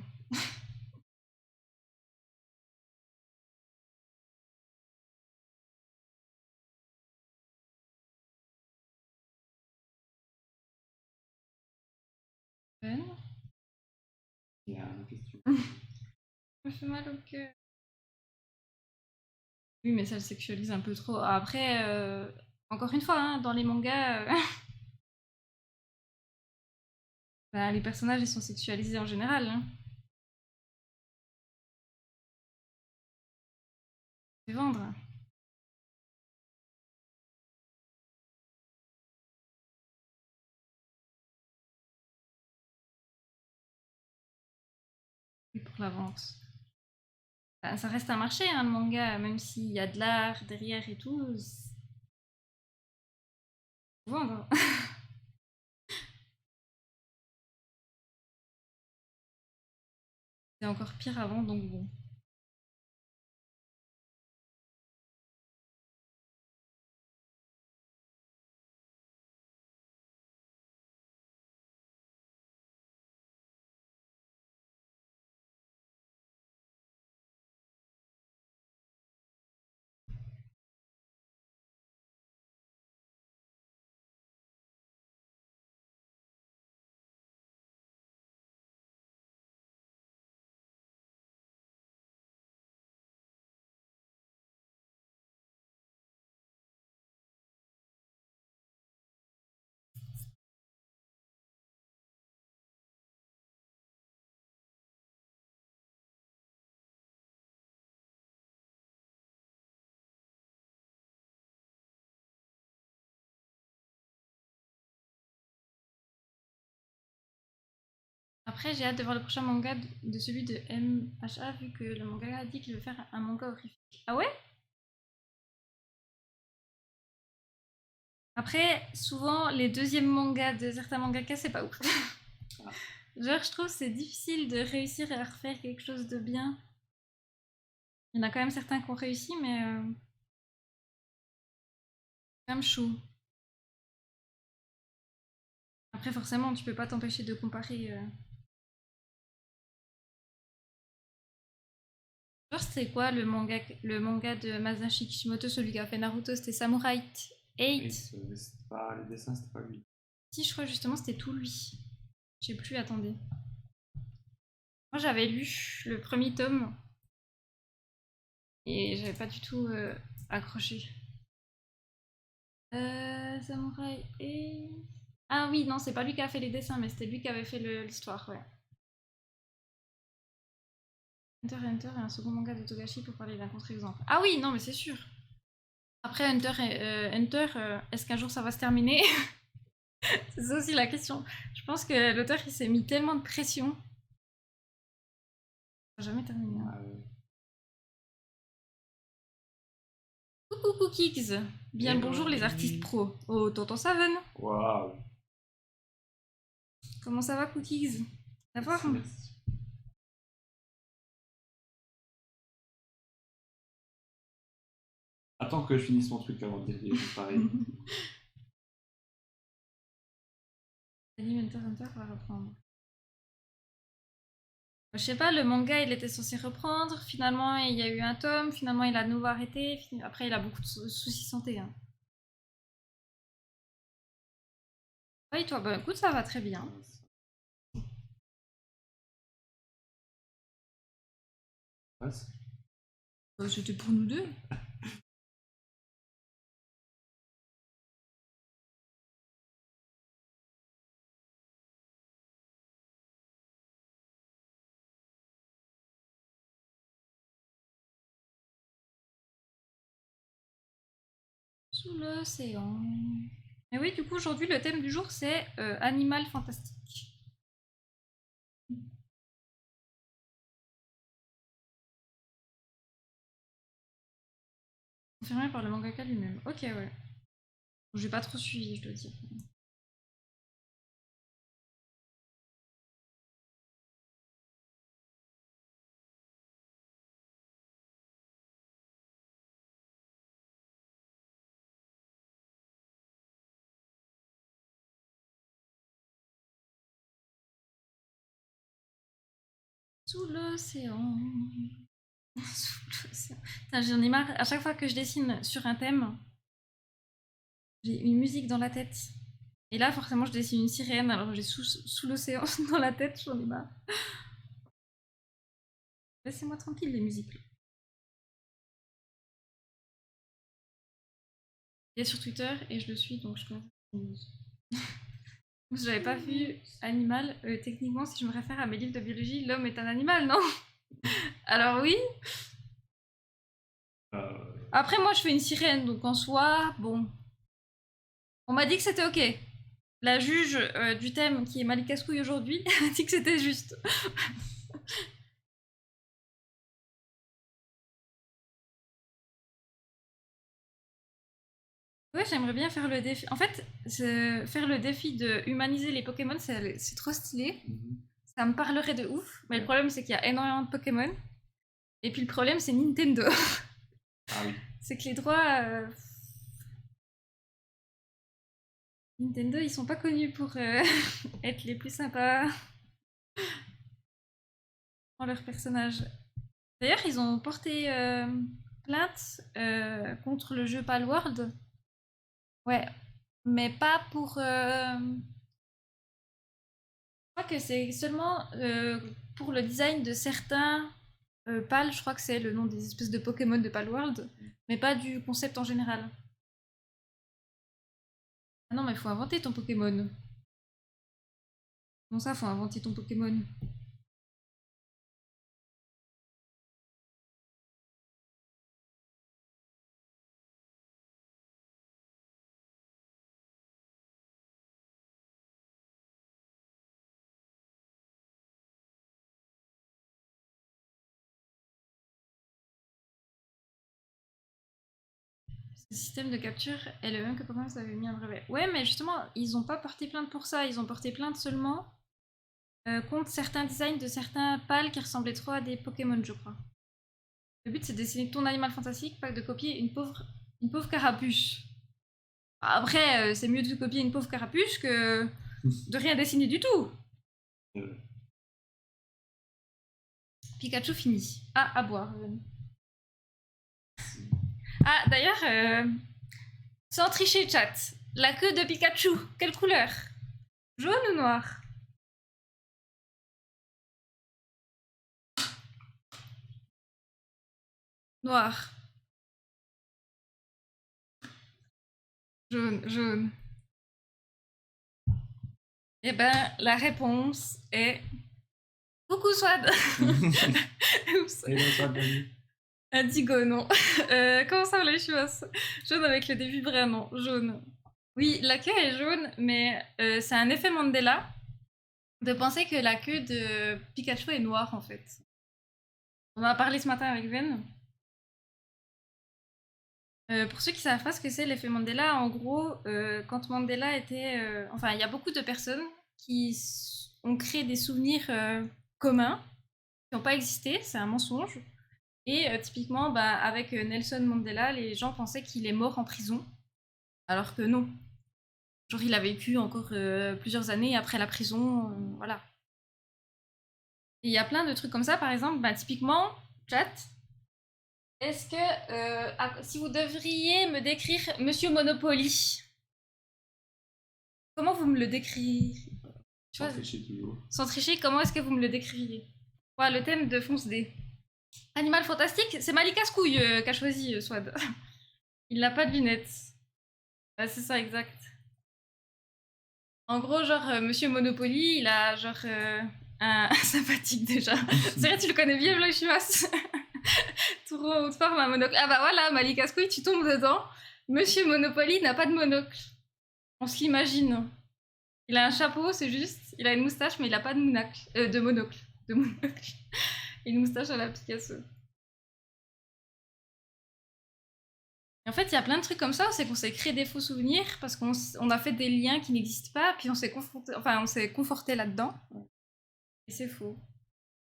Fun. Il y a une question. Ça me fait mal au cœur. Oui, mais ça le sexualise un peu trop. Après, encore une fois, hein, dans les mangas, bah, les personnages ils sont sexualisés en général, hein. C'est vendre. Oui, pour la vente. Bah, ça reste un marché, hein, le manga, même s'il y a de l'art derrière et tout. Faut vendre. C'est encore pire avant, donc bon. Après, j'ai hâte de voir le prochain manga de celui de MHA, vu que le manga a dit qu'il veut faire un manga horrifique. Ah ouais? Après, souvent, les deuxièmes mangas de certains mangaka, c'est pas ouf. Ah. Genre, je trouve que c'est difficile de réussir à refaire quelque chose de bien. Il y en a quand même certains qui ont réussi, mais quand même chaud. Après, forcément, tu peux pas t'empêcher de comparer. Genre, c'était quoi le manga de Masashi Kishimoto, celui qui a fait Naruto? C'était Samurai 8. C'était pas les dessins, c'était pas lui. Si, je crois justement, c'était tout lui. Je sais plus, attendez. Moi, j'avais lu le premier tome et j'avais pas du tout accroché. Samurai 8. Ah oui, non, c'est pas lui qui a fait les dessins, mais c'était lui qui avait fait l'histoire, ouais. Hunter x Hunter est un second manga de Togashi pour parler d'un contre-exemple. Ah oui, non, mais c'est sûr. Après Hunter, est-ce qu'un jour ça va se terminer? C'est ça aussi la question. Je pense que l'auteur il s'est mis tellement de pression. Ça va jamais terminer. Hein. Coucou Cookies. Bien le bonjour les artistes pros. Oh, tonton Saven. Waouh. Comment ça va Cookies? Ça va? Merci. Attends que je finisse mon truc avant de dire des choses pareilles. Anime Hunter x Hunter va reprendre. Je sais pas, le manga il était censé reprendre, finalement il y a eu un tome, finalement il a de nouveau arrêté, après il a beaucoup de soucis santé. Hein. Ouais, et toi, bah écoute, ça va très bien. C'était pour nous deux. Sous l'océan. Mais oui, du coup, aujourd'hui, le thème du jour, c'est animal fantastique. Confirmé par le mangaka lui-même. Ok, ouais. J'ai pas trop suivi, je dois dire. Sous l'océan. Sous l'océan. J'en ai marre. À chaque fois que je dessine sur un thème, j'ai une musique dans la tête. Et là, forcément, je dessine une sirène, alors j'ai sous l'océan dans la tête, j'en ai marre. Laissez-moi tranquille, les musiques. Il est sur Twitter et je le suis, donc je connais les news. Je n'avais pas vu Animal. Techniquement, si je me réfère à mes livres de biologie, l'homme est un animal, non? Alors oui. Après, moi, je fais une sirène, donc en soi, bon. On m'a dit que c'était ok. La juge du thème, qui est Malika Scouille aujourd'hui, a dit que c'était juste. Ouais, j'aimerais bien faire le défi. En fait, faire le défi de humaniser les Pokémon, c'est trop stylé. Ça me parlerait de ouf. Mais le problème, c'est qu'il y a énormément de Pokémon. Et puis le problème, c'est Nintendo. Ah oui. C'est que les droits. Nintendo, ils sont pas connus pour être les plus sympas dans leurs personnages. D'ailleurs, ils ont porté plainte contre le jeu Palworld. Ouais, mais pas pour. Je crois que c'est seulement pour le design de certains Pal, je crois que c'est le nom des espèces de Pokémon de Palworld, mais pas du concept en général. Ah non, mais faut inventer ton Pokémon. Comment ça, faut inventer ton Pokémon? Le système de capture est le même que Pokémon ça avait mis un brevet. Ouais, mais justement, ils ont pas porté plainte pour ça. Ils ont porté plainte seulement contre certains designs de certains pals qui ressemblaient trop à des Pokémon, je crois. Le but, c'est de dessiner ton animal fantastique, pas de copier une pauvre carapuce. Après, c'est mieux de copier une pauvre carapuce que De rien dessiner du tout. Euh, Pikachu fini. Ah, à boire. c'est- Ah, d'ailleurs, sans tricher, chat. La queue de Pikachu, quelle couleur? Jaune ou noir? Noir. Jaune, jaune. Eh ben, la réponse est... Coucou Swad. Oups. Et là, ça, Dani. Indigo, non. Comment ça, les choses? Jaune avec le début vrai, non. Jaune. Oui, la queue est jaune, mais c'est un effet Mandela de penser que la queue de Pikachu est noire, en fait. On en a parlé ce matin avec Ven. Pour ceux qui savent pas ce que c'est l'effet Mandela, en gros, quand Mandela était... enfin, il y a beaucoup de personnes qui ont créé des souvenirs communs qui n'ont pas existé, c'est un mensonge. Et typiquement, bah, avec Nelson Mandela, les gens pensaient qu'il est mort en prison, alors que non. Genre, il a vécu encore plusieurs années après la prison, voilà. Et il y a plein de trucs comme ça, par exemple, bah, typiquement, chat, est-ce que, si vous devriez me décrire Monsieur Monopoly, comment vous me le décririez? Tu Sans vois, tricher toujours. sans tricher, comment est-ce que vous me le décririez? Voilà, le thème de Fonce D. Animal fantastique, c'est Malika Scouille qu'a choisi Swad. Il n'a pas de lunettes. Ah, c'est ça, exact. En gros, genre, Monsieur Monopoly, il a genre un sympathique déjà. C'est vrai, tu le connais bien, Blochimas. Tout rond, haute forme, un monocle. Ah bah voilà, Malika Scouille, tu tombes dedans. Monsieur Monopoly n'a pas de monocle. On se l'imagine. Il a un chapeau, c'est juste. Il a une moustache, mais il a pas de monocle. De monocle. De monocle. Une moustache à la Picasso. Et en fait, il y a plein de trucs comme ça, c'est qu'on s'est créé des faux souvenirs parce qu'on a fait des liens qui n'existent pas, puis on s'est conforté là-dedans. Et c'est faux.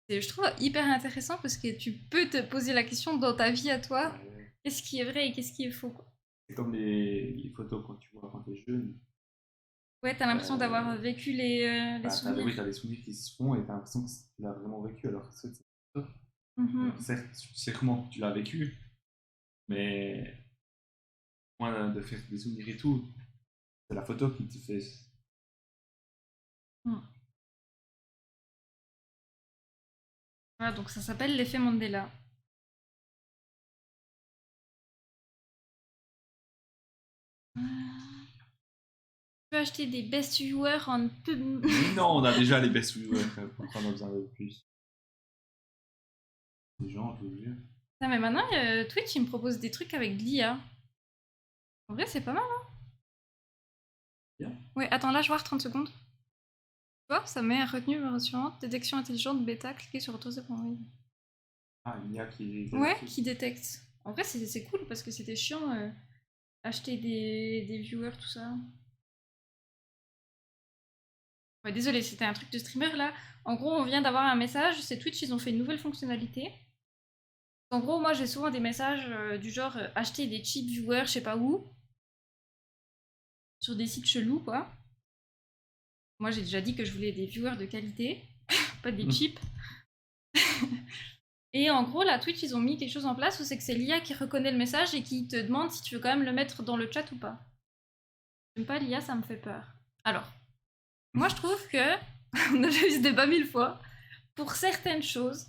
Et je trouve hyper intéressant parce que tu peux te poser la question dans ta vie à toi, qu'est-ce qui est vrai et qu'est-ce qui est faux, quoi. C'est comme les photos quand tu vois quand t'es jeune. Ouais, t'as l'impression d'avoir vécu les Bah, souvenirs. oui, t'as des souvenirs qui se font et t'as l'impression que tu l'as vraiment vécu alors que c'est ça. Mhm. Certes, tu sais comment tu l'as vécu, mais moins de faire des souvenirs et tout, c'est la photo qui te fait. Mm. Voilà, donc ça s'appelle l'effet Mandela. Tu peux acheter des best viewers en pub. Non, on a déjà les best viewers, pourquoi on a besoin de plus? Les gens, je vous jure. Non, mais maintenant, Twitch, il me propose des trucs avec de l'IA. En vrai, c'est pas mal, hein? Bien. Ouais, attends, là, je vois 30 secondes. Tu vois, ça met retenue suivante, détection intelligente, bêta, cliquez sur autoriser pour envoyer. Ah, il y a qui. Ouais, qui détecte. En vrai, c'est cool parce que c'était chiant acheter des viewers, tout ça. Ouais, désolé, c'était un truc de streamer là. En gros, on vient d'avoir un message, c'est Twitch, ils ont fait une nouvelle fonctionnalité. En gros, moi j'ai souvent des messages du genre acheter des cheap viewers, je sais pas où, sur des sites chelous quoi. Moi j'ai déjà dit que je voulais des viewers de qualité, pas des cheap. Et en gros, là, Twitch, ils ont mis quelque chose en place où c'est que c'est l'IA qui reconnaît le message et qui te demande si tu veux quand même le mettre dans le chat ou pas. J'aime pas l'IA, ça me fait peur. Alors, moi je trouve que, on a déjà eu ce débat 1000 fois, pour certaines choses,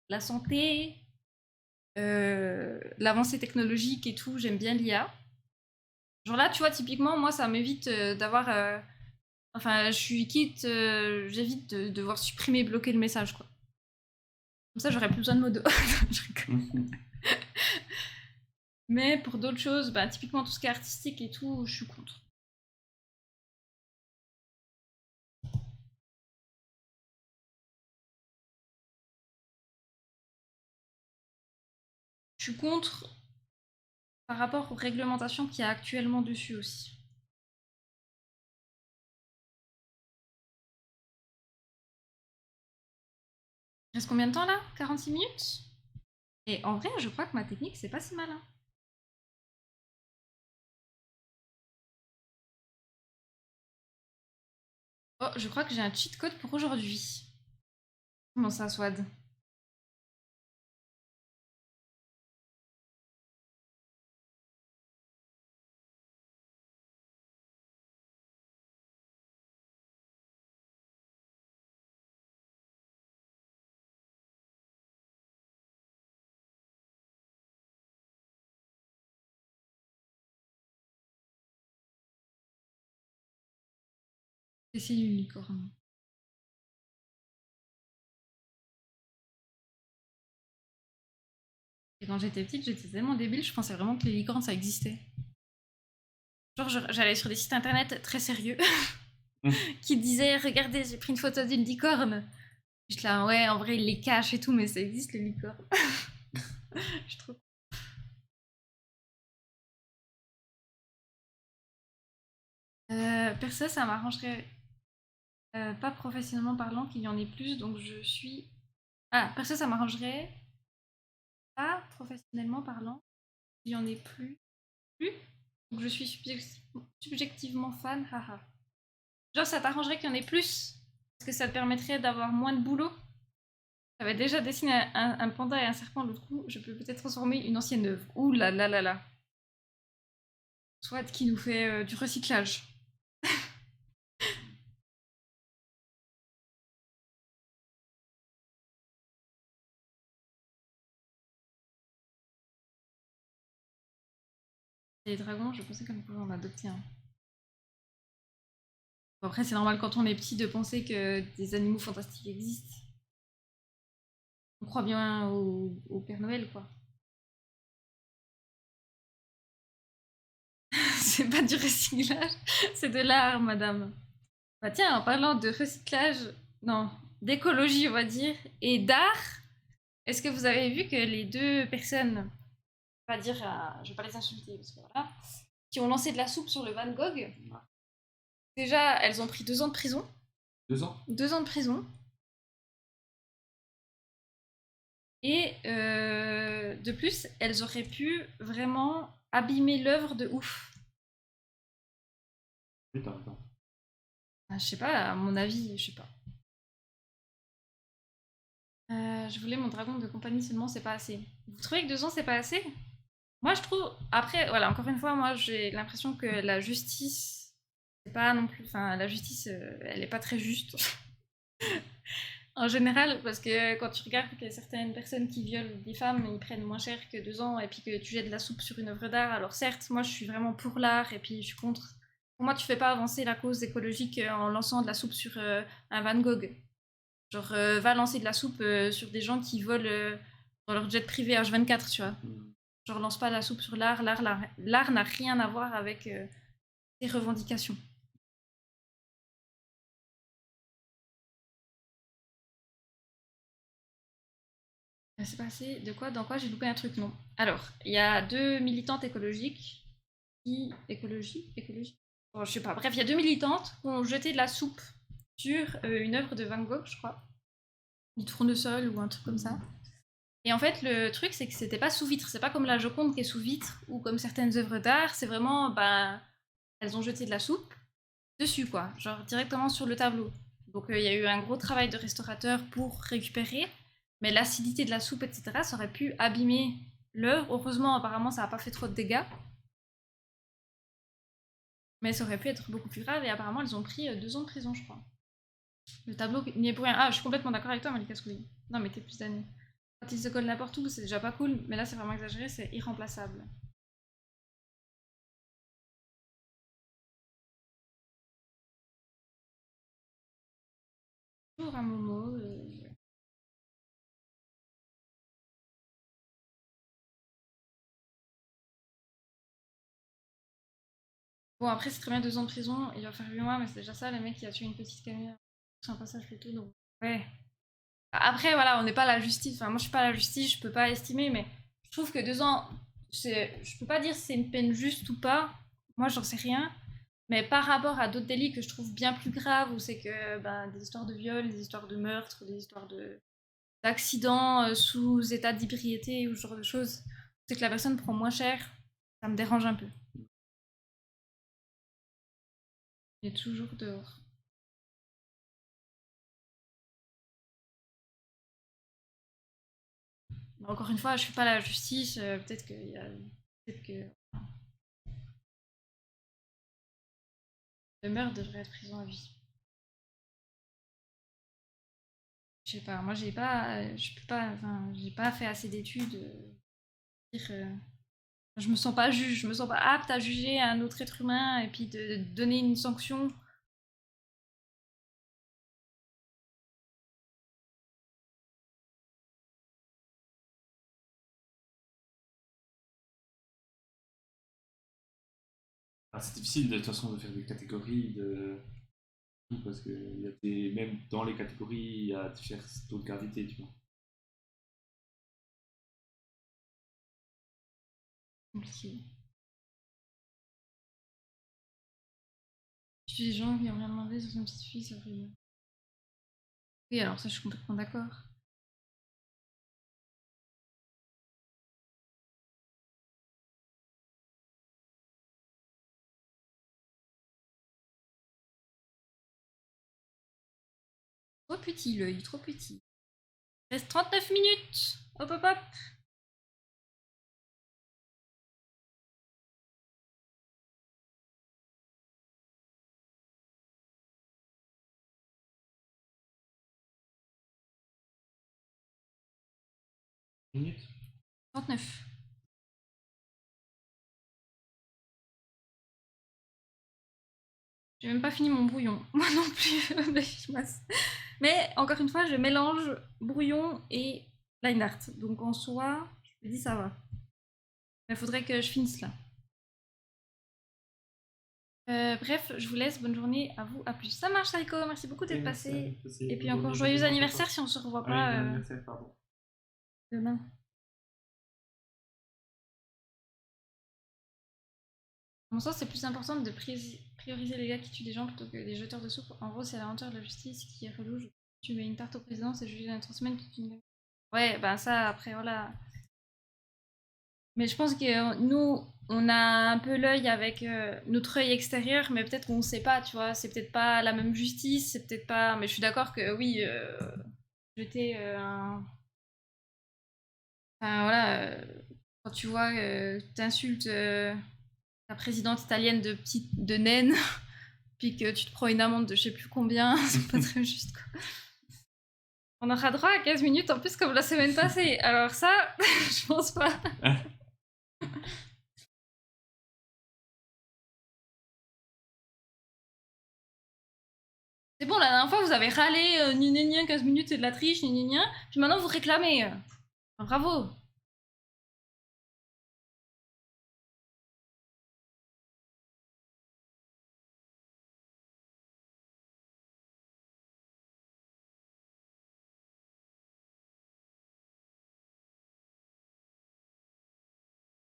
la santé, l'avancée technologique et tout, j'aime bien l'IA. Genre là, tu vois, typiquement, moi, ça m'évite d'avoir... Enfin, je suis quitte, j'évite de devoir supprimer, bloquer le message, quoi. Comme ça, j'aurais plus besoin de modo. Je rigole. Mais pour d'autres choses, bah, typiquement tout ce qui est artistique et tout, je suis contre. Je suis contre par rapport aux réglementations qu'il y a actuellement dessus aussi. Il reste combien de temps là? 46 minutes? Et en vrai, je crois que ma technique, c'est pas si mal. Hein. Oh, je crois que j'ai un cheat code pour aujourd'hui. Comment ça, Swad? C'est l'unicorne. Et quand j'étais petite, j'étais tellement débile, je pensais vraiment que les licornes ça existait. Genre, j'allais sur des sites internet très sérieux qui disaient regardez, j'ai pris une photo d'une licorne. J'étais là, ouais, en vrai, ils les cachent et tout, mais ça existe les licornes. Je trouve. Perso, ça m'arrangerait pas professionnellement parlant qu'il y en ait plus, donc je suis. Ah, perso, ça m'arrangerait pas professionnellement parlant qu'il y en ait plus. Donc je suis subjectivement fan, haha. Genre, ça t'arrangerait qu'il y en ait plus parce que ça te permettrait d'avoir moins de boulot. J'avais déjà dessiné un panda et un serpent l'autre coup, je peux peut-être transformer une ancienne œuvre. Ouh là là là là. Soit qui nous fait du recyclage. Les dragons, je pensais qu'on pouvait en adopter un. Bon, après, c'est normal quand on est petit de penser que des animaux fantastiques existent. On croit bien au Père Noël, quoi. C'est pas du recyclage, c'est de l'art, madame. Bah tiens, en parlant de recyclage, non, d'écologie, on va dire, et d'art, est-ce que vous avez vu que les deux personnes, je vais pas dire, je vais pas les insulter, parce que voilà, qui ont lancé de la soupe sur le Van Gogh, déjà, elles ont pris 2 ans de prison. 2 ans? 2 ans de prison. Et de plus, elles auraient pu vraiment abîmer l'œuvre de ouf. Putain, attends. Ah, je sais pas, à mon avis, je sais pas. Je voulais mon dragon de compagnie seulement, c'est pas assez. Vous trouvez que 2 ans, c'est pas assez? Moi, je trouve. Après, voilà, encore une fois, moi, j'ai l'impression que la justice, c'est pas non plus. Enfin, la justice, elle est pas très juste. En général, parce que quand tu regardes que certaines personnes qui violent des femmes, ils prennent moins cher que 2 ans, et puis que tu jettes de la soupe sur une œuvre d'art. Alors certes, moi je suis vraiment pour l'art, et puis je suis contre. Pour moi, tu fais pas avancer la cause écologique en lançant de la soupe sur un Van Gogh. Genre, va lancer de la soupe sur des gens qui volent dans leur jet privé H24, tu vois. Genre, lance pas la soupe sur l'art. L'art n'a rien à voir avec tes revendications. C'est passé de quoi? Dans quoi j'ai loupé un truc? Non. Alors, il y a 2 militantes écologiques qui. Écologie? Bon, je sais pas. Bref, il y a 2 militantes qui ont jeté de la soupe sur une œuvre de Van Gogh, je crois. Du tournesol ou un truc comme ça. Et en fait, le truc, c'est que c'était pas sous vitre. C'est pas comme la Joconde qui est sous vitre ou comme certaines œuvres d'art. C'est vraiment, ben, elles ont jeté de la soupe dessus, quoi. Genre directement sur le tableau. Donc il y a eu un gros travail de restaurateur pour récupérer. Mais l'acidité de la soupe, etc., ça aurait pu abîmer l'œuvre. Heureusement, apparemment, ça n'a pas fait trop de dégâts. Mais ça aurait pu être beaucoup plus grave. Et apparemment, elles ont pris 2 ans de prison, je crois. Le tableau n'y est pour rien. Ah, je suis complètement d'accord avec toi, Malika Scouli. Non, mais t'es plus d'années. Quand il se colle n'importe où, c'est déjà pas cool. Mais là, c'est vraiment exagéré, c'est irremplaçable. Toujours un Momo. Bon, après, c'est très bien 2 ans de prison. Il va faire 8 mois, mais c'est déjà ça. Le mec qui a tué une petite camion sur un passage plutôt. Donc, ouais. Après, voilà, on n'est pas la justice. Enfin, moi, je suis pas la justice, je peux pas estimer, mais je trouve que 2 ans, je peux pas dire si c'est une peine juste ou pas. Moi, j'en sais rien. Mais par rapport à d'autres délits que je trouve bien plus graves, où c'est que ben, des histoires de viol, des histoires de meurtre, des histoires d'accidents sous état d'ébriété ou ce genre de choses, c'est que la personne prend moins cher, ça me dérange un peu. Il est toujours dehors. Encore une fois, je suis pas la justice, peut-être qu'il y a... Peut-être que le meurtre devrait être prison à vie. Je sais pas, moi je peux pas, enfin, j'ai pas fait assez d'études. Dire, je me sens pas juge, je me sens pas apte à juger un autre être humain et puis de donner une sanction. Ah, c'est difficile de toute façon de faire des catégories de tout parce que il y a même dans les catégories, il y a différents taux de gravité, tu vois. Compliqué. Je suis des gens qui ont rien demandé sur son petite fille, c'est horrible. Oui, alors ça, je suis complètement d'accord. Trop petit l'œil, trop petit. Il reste 39 minutes. Hop hop hop. Minutes. 39. J'ai même pas fini mon brouillon. Moi non plus. Mais encore une fois, je mélange brouillon et line art. Donc en soi, je me dis ça va. Mais il faudrait que je finisse là. Bref, je vous laisse. Bonne journée à vous. À plus. Ça marche, Saiko. Merci beaucoup d'être passé. Et puis encore joyeux anniversaire si on se revoit Ah pas oui, bon anniversaire, pardon. demain. À mon sens, c'est plus important de prioriser les gars qui tuent des gens plutôt que les jeteurs de soupe. En gros, c'est la lenteur de la justice qui est relou. Tu mets une tarte au président, c'est jugé dans 3 semaines qui tue une... Ouais, ben ça, après, voilà. Mais je pense que nous, on a un peu l'œil avec notre œil extérieur, mais peut-être qu'on ne sait pas, tu vois. C'est peut-être pas la même justice, c'est peut-être pas. Mais je suis d'accord que oui, jeter un. Enfin voilà, quand tu vois, t'insultes la présidente italienne de naine, puis que tu te prends une amende de je sais plus combien, c'est pas très juste quoi. On aura droit à 15 minutes en plus comme la semaine passée. Alors ça, je pense pas. C'est bon, la dernière fois, vous avez râlé, gna gna gna, 15 minutes, c'est de la triche, gna gna gna. Puis maintenant, vous réclamez. Bravo.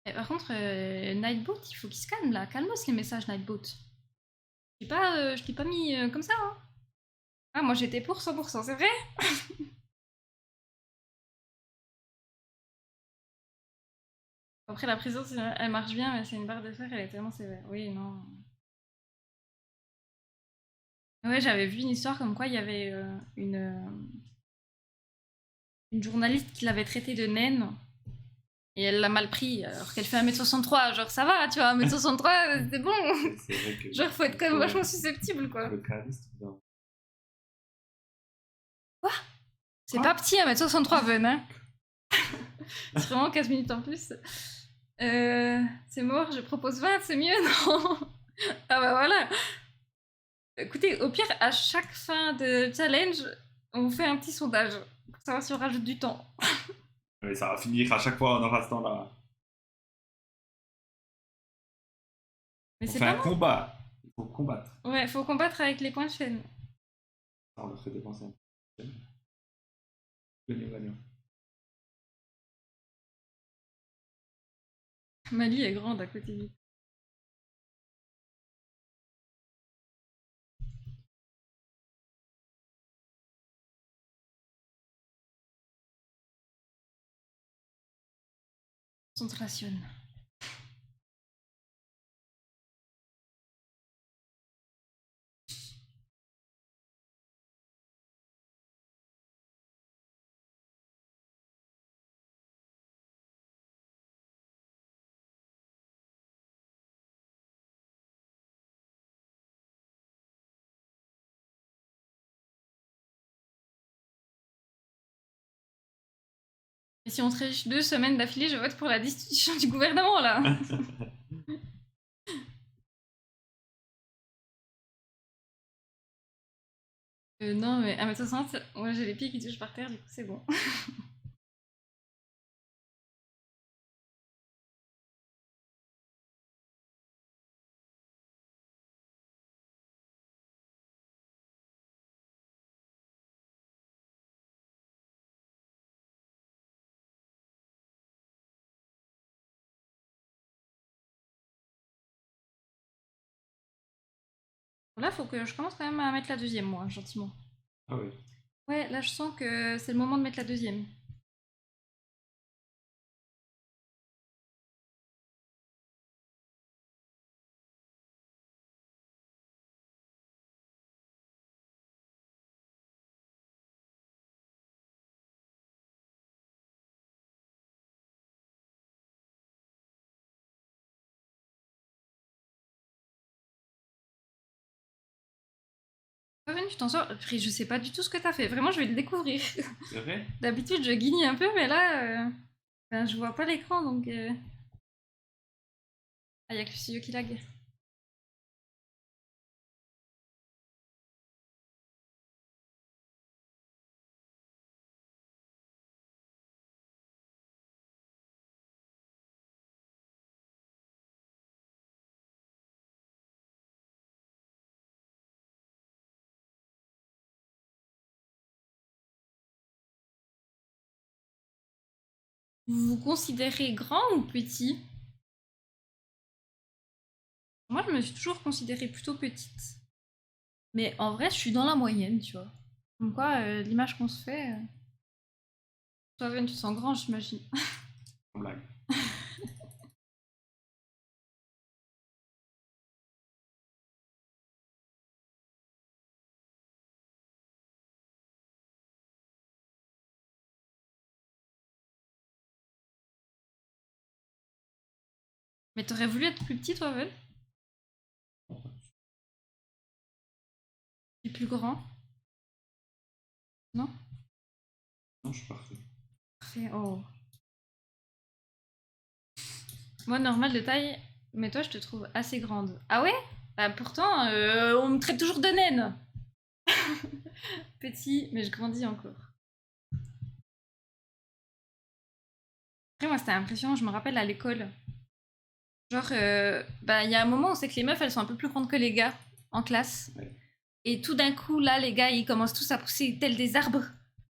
Et par contre, Nightbot, il faut qu'il se calme là. Calmos les messages, Nightbot. Je t'ai pas mis comme ça, hein. Ah, moi j'étais pour 100%, c'est vrai? Après, la présence, elle marche bien, mais c'est une barre de fer, elle est tellement sévère. Oui, non. Ouais, j'avais vu une histoire comme quoi il y avait une journaliste qui l'avait traitée de naine. Et elle l'a mal pris, alors qu'elle fait 1m63. Genre, ça va, tu vois, 1m63, c'est bon. C'est vrai que. Genre, faut être quand même vachement susceptible, quoi. Faut être réaliste, non. Quoi? C'est Quoi? pas petit, 1m63, Ven, hein. C'est vraiment 15 minutes en plus. C'est mort, je propose 20, c'est mieux, non? Ah bah voilà. Écoutez, au pire, à chaque fin de challenge, on fait un petit sondage pour savoir si on rajoute du temps. Mais ça va finir à chaque fois, on aura ce temps-là. Mais On c'est fait pas un mal. combat. Il faut combattre. Ouais, faut combattre avec les points de chaîne. Ça, on leur fait dépenser un peu. Gagnant, gagnant. Mali est grande à côté. Concentration. Et si on triche 2 semaines d'affilée, je vote pour la destitution du gouvernement, là. Non, mais 1m60, moi j'ai les pieds qui touchent par terre, du coup c'est bon. Là, faut que je commence quand même à mettre la deuxième, moi, gentiment. Ah ouais. Ouais, là je sens que c'est le moment de mettre la deuxième. Coven, tu t'en sors. Après, je sais pas du tout ce que t'as fait. Vraiment, je vais le découvrir. C'est vrai? D'habitude, je guigne un peu, mais là, ben, je vois pas l'écran, donc... Ah, y'a que le studio qui lag. Vous vous considérez grand ou petit? Moi, je me suis toujours considérée plutôt petite. Mais en vrai, je suis dans la moyenne, tu vois. Comme quoi, l'image qu'on se fait... Toi, Ven, tu te sens grand, j'imagine. Sans blague. Mais t'aurais voulu être plus petit, toi, Ven? Et plus grand? Non? Non, je suis parfait. Parfait, oh. Moi, normal de taille, mais toi, je te trouve assez grande. Ah ouais? Bah pourtant, on me traite toujours de naine. Petit, mais je grandis encore. Après, moi, c'était impressionnant, je me rappelle à l'école. Genre, bah, il y a un moment où c'est que les meufs, elles sont un peu plus grandes que les gars en classe. Ouais. Et tout d'un coup, là, les gars, ils commencent tous à pousser tels des arbres.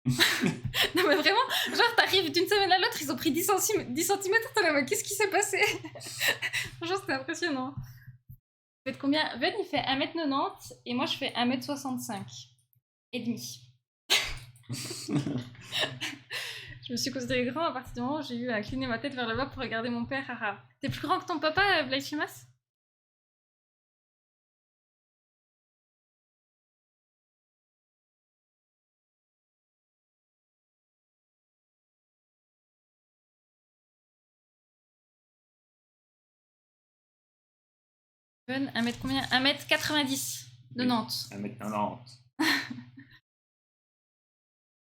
Non, mais vraiment, genre, t'arrives d'une semaine à l'autre, ils ont pris 10 centimètres, t'es là, mais qu'est-ce qui s'est passé? Franchement, c'était impressionnant. Vous faites combien? Ben, il fait 1m90 et moi, je fais 1m65 et demi. Je me suis considérée grand à partir du moment où j'ai eu à incliner ma tête vers le bas pour regarder mon père. Haha. T'es plus grand que ton papa, Blaichimas? Ben, 1 mètre combien? 1m90 de Nantes. 1m90.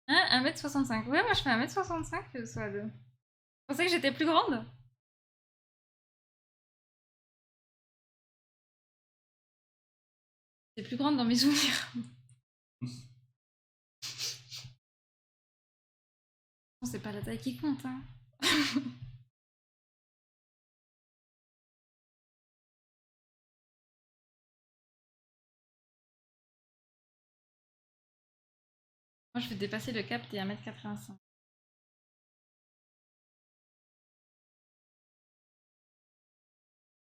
Hein? 1m65. Ouais, moi je fais 1m65, soit de... Je pensais que j'étais plus grande. J'étais plus grande dans mes souvenirs. C'est pas la taille qui compte, hein. Moi je vais dépasser le cap des 1m85.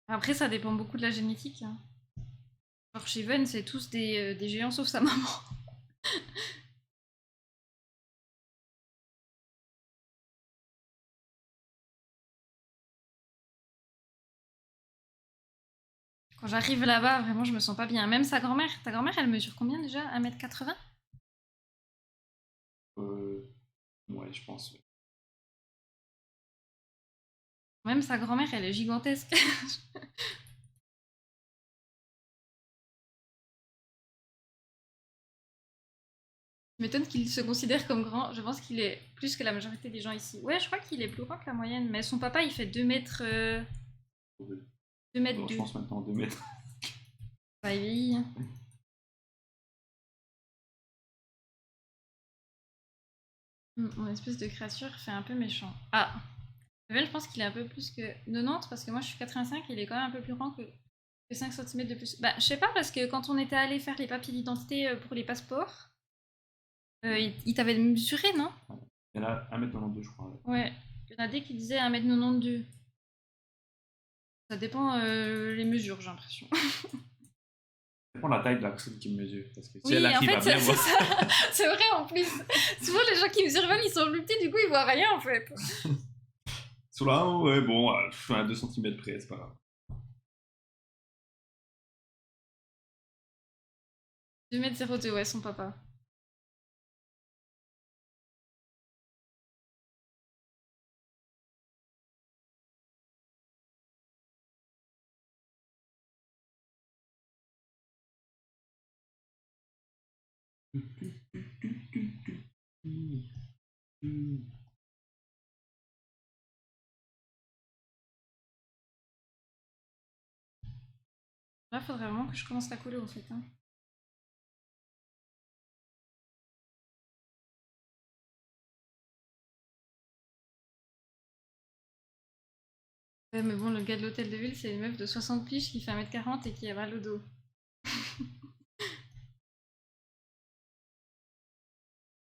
Après, ça dépend beaucoup de la génétique, hein. Genre chez Ven, c'est tous des géants sauf sa maman. Quand j'arrive là-bas, vraiment, je me sens pas bien. Même sa grand-mère, ta grand-mère, elle mesure combien déjà? 1m80? Ouais, je pense. Ouais. Même sa grand-mère, elle est gigantesque. Je m'étonne qu'il se considère comme grand. Je pense qu'il est plus que la majorité des gens ici. Ouais, je crois qu'il est plus grand que la moyenne. Mais son papa, il fait 2 mètres... 2 mètres Alors, je 2. pense maintenant 2 mètres. Ça vieillit. Mon espèce de créature fait un peu méchant. Ah, Evan, je pense qu'il est un peu plus que 90 parce que moi je suis 85 et il est quand même un peu plus grand que 5 cm de plus. Bah, je sais pas parce que quand on était allé faire les papiers d'identité pour les passeports, il t'avait mesuré, non? Il y en a 1m92, je crois. Ouais, il y en a des qui disaient 1m92. Ça dépend les mesures, j'ai l'impression. Ça dépend de la taille de la personne qui me mesure. Parce que si Oui, elle en arrive à fait, bien c'est voir. ça. C'est vrai en plus. Souvent, les gens qui mesurent mal, ils sont plus petits, du coup, ils voient rien en fait. Sur là, ouais, bon, je suis à 2 cm près, c'est pas grave. 2 m 02, ouais, son papa. Là, faudrait vraiment que je commence la colo en fait. Hein. Ouais, mais bon, le gars de l'hôtel de ville, c'est une meuf de 60 piges qui fait 1m40 et qui a mal au dos.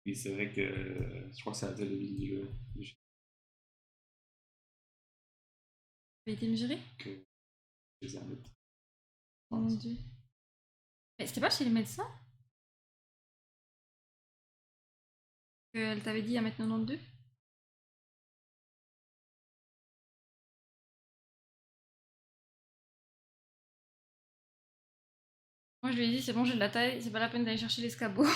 Oui, c'est vrai que je crois que c'est la tête de ville du jeu. Elle a été mesurée? Que les armes. Oh mon dieu. Mais c'était pas chez les médecins? Qu'elle t'avait dit 1m92? Moi, je lui ai dit, c'est bon, j'ai de la taille, c'est pas la peine d'aller chercher l'escabeau.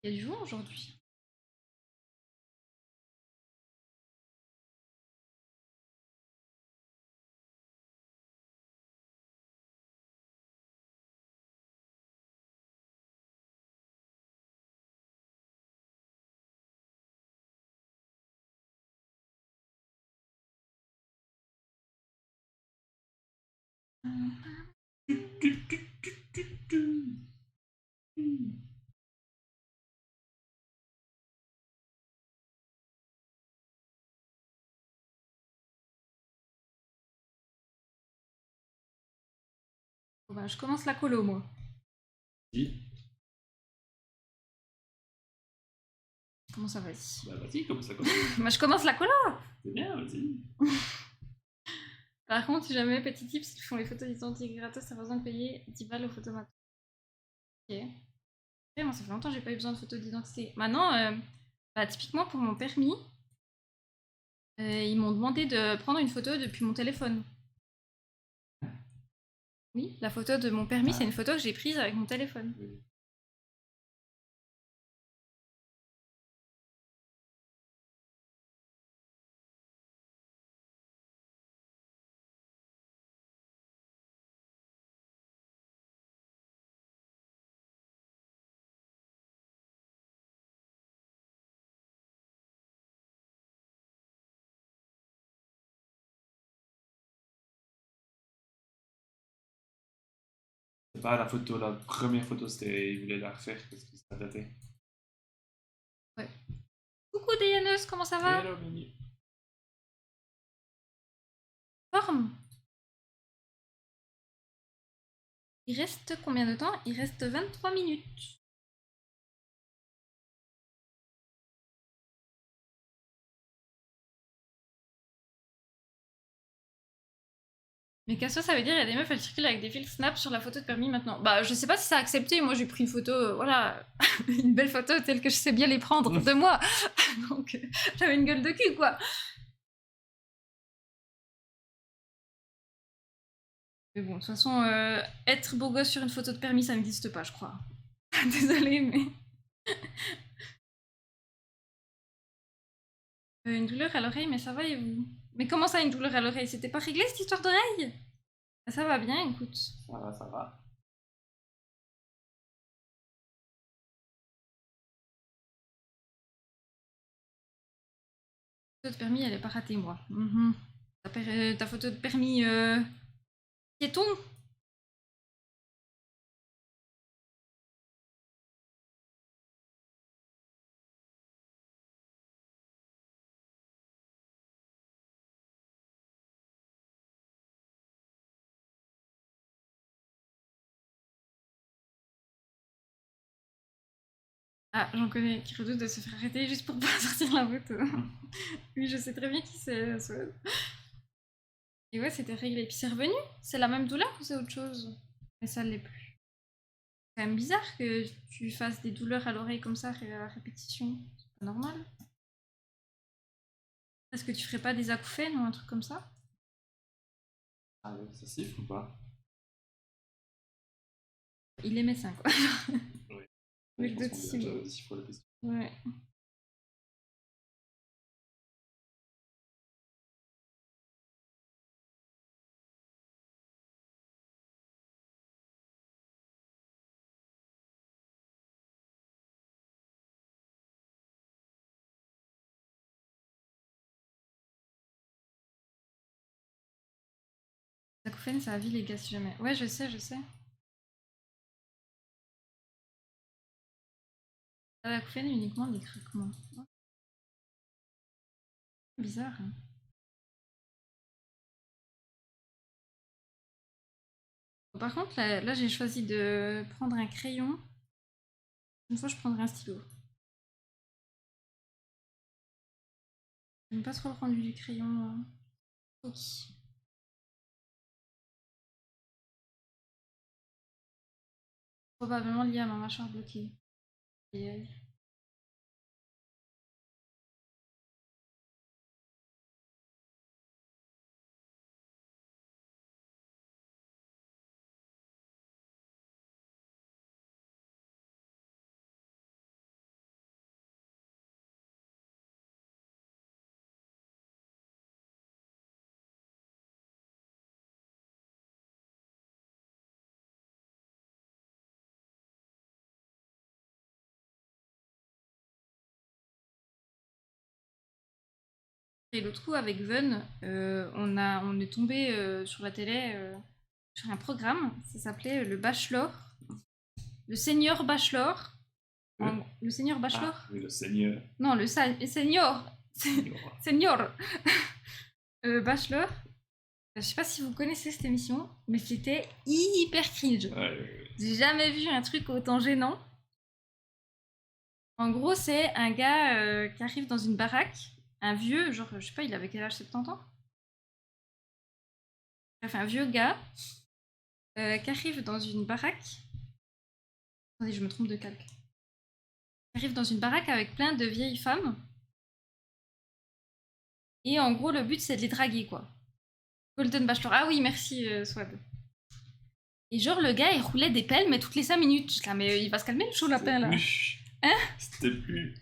Il y a du vent aujourd'hui. Bon, bah, je commence la colo, moi. Si. Comment ça va-t-il? Bah, vas-y, comme ça commence. Bah, je commence la colo! C'est bien, vas-y. Par contre, si jamais, petit tip, s'ils font les photos d'identité gratos, t'as pas besoin de payer 10 balles au photomat. Ok. Ouais, moi, ça fait longtemps que j'ai pas eu besoin de photos d'identité. Maintenant, bah, typiquement pour mon permis, ils m'ont demandé de prendre une photo depuis mon téléphone. Oui, la photo de mon permis, c'est une photo que j'ai prise avec mon téléphone. Oui. C'est pas la photo, la première photo, c'était. Ils voulaient la refaire parce que ça datait. Ouais. Coucou Dayaneuse, comment ça va? Hello, Mimi. Forme. Il reste combien de temps? Il reste 23 minutes. Mais casso, ça veut dire il y a des meufs, elles circulent avec des filtres Snap sur la photo de permis maintenant. Bah, je sais pas si ça a accepté. Moi, j'ai pris une photo, voilà, une belle photo telle que je sais bien les prendre de moi. Donc, j'avais une gueule de cul, quoi. Mais bon, de toute façon, être beau gosse sur une photo de permis, ça n'existe pas, je crois. Désolée, mais. Une douleur à l'oreille, mais ça va et vous? Mais comment ça, une douleur à l'oreille? C'était pas réglé cette histoire d'oreille? Ça va bien, écoute. Ça va, ça va. Photo de permis, elle est pas ratée, moi. Ta photo de permis piéton? Ah, j'en connais qui redoutent de se faire arrêter juste pour pas sortir la photo. Oui, je sais très bien qui c'est. Et ouais, c'était réglé. Puis c'est revenu? C'est la même douleur ou c'est autre chose? Mais ça l'est plus. C'est quand même bizarre que tu fasses des douleurs à l'oreille comme ça à répétition. C'est pas normal. Est-ce que tu ferais pas des acouphènes ou un truc comme ça? Ah ouais, ça siffle ou pas? Il est médecin, quoi. Oui. Avec Je pense qu'on d'autres lui a déjà cibles. dit 6 fois la question. Ouais. Les acouphènes, ça a vie, les gars, si jamais. Ouais, je sais, je sais. L'acouphène uniquement des craquements. Bizarre, hein. Par contre, là j'ai choisi de prendre un crayon. Une fois, je prendrai un stylo. J'aime pas trop le rendu du crayon. Ok. Probablement lié à ma mâchoire bloquée. Et, et l'autre coup, avec Ven, on est tombé sur la télé sur un programme. Ça s'appelait le Bachelor. Le Senior Bachelor. Le Senior Bachelor? Ah, oui, le Seigneur. Non, le Senior. Senior. Bachelor. Je sais pas si vous connaissez cette émission, mais c'était hyper cringe. Ouais. J'ai jamais vu un truc autant gênant. En gros, c'est un gars qui arrive dans une baraque, un vieux, genre, je sais pas, il avait quel âge, 70 ans? Bref, un vieux gars qui arrive dans une baraque. Attendez, je me trompe de calque. Qui arrive dans une baraque avec plein de vieilles femmes. Et en gros, le but, c'est de les draguer, quoi. Golden Bachelor. Ah oui, merci, Swad. Et genre, le gars, il roulait des pelles, mais toutes les 5 minutes. J'étais là, mais il va se calmer, le chaud lapin, là. Hein? C'était plus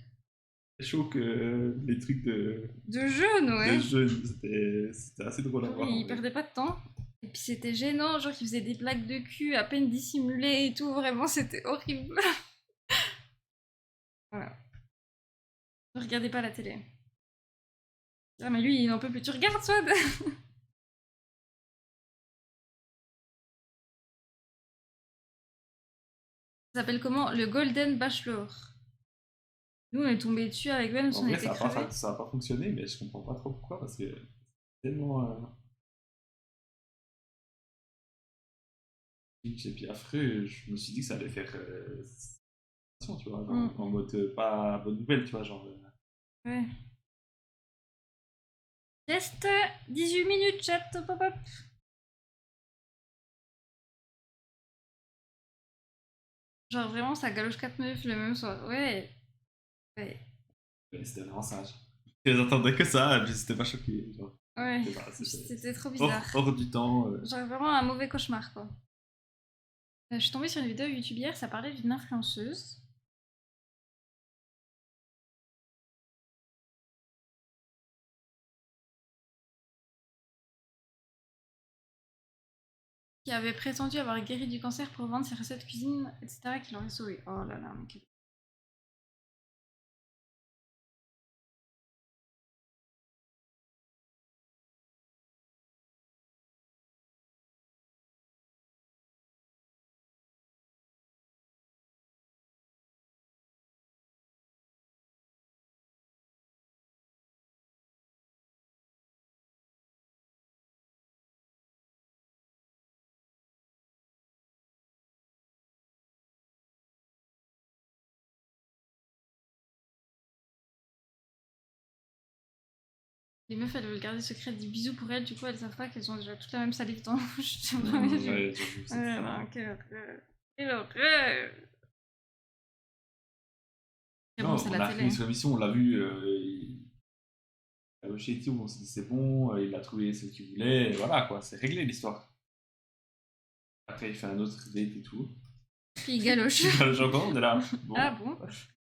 chaud que les trucs de jeunes, ouais. de jeunes. C'était assez drôle à voir. Oui, il perdait pas de temps. Et puis c'était gênant, genre il faisait des blagues de cul à peine dissimulées et tout, vraiment c'était horrible. Voilà. Ne regardez pas la télé. Ah mais lui il n'en peut plus, tu regardes Swad? Ça s'appelle comment? Le Golden Bachelor. Nous on est tombé dessus avec Ben, En on vrai, était crevés. ça a pas fonctionné, mais je comprends pas trop pourquoi, parce que c'est tellement cringe et puis affreux, je me suis dit que ça allait faire sensation, tu vois, genre, en mode pas bonne nouvelle, tu vois, genre. Ouais. Reste 18 minutes, chat, hop hop hop. Genre vraiment, ça galoche 4 meufs le même soir. Ouais, ouais, Ouais, c'était vraiment sage. Ils attendaient que ça, et puis c'était pas choqué. Genre, ouais. je sais pas, c'était C'était trop bizarre. hors du temps. Genre vraiment un mauvais cauchemar, quoi. Je suis tombée sur une vidéo YouTube hier, ça parlait d'une influenceuse. Qui avait prétendu avoir guéri du cancer pour vendre ses recettes cuisine, etc. qui l'aurait sauvé. Oh là là, mais les meufs, elles veulent garder secret des bisous pour elles, du coup, elles savent pas qu'elles ont déjà toute la même salive dans la bouche. Ouais, j'ai vu ça. Ouais, non, quelle horreur. Quelle horreur. Mais Non, bon, c'est on la a télé. fini sur l'émission, on l'a vu. Il a chez Tio, on s'est dit c'est bon, il a trouvé ce qu'il voulait, et voilà quoi, c'est réglé l'histoire. Après, il fait un autre date et tout. Puis il galoche. J'ai encore, on est là. Bon, Ah bon?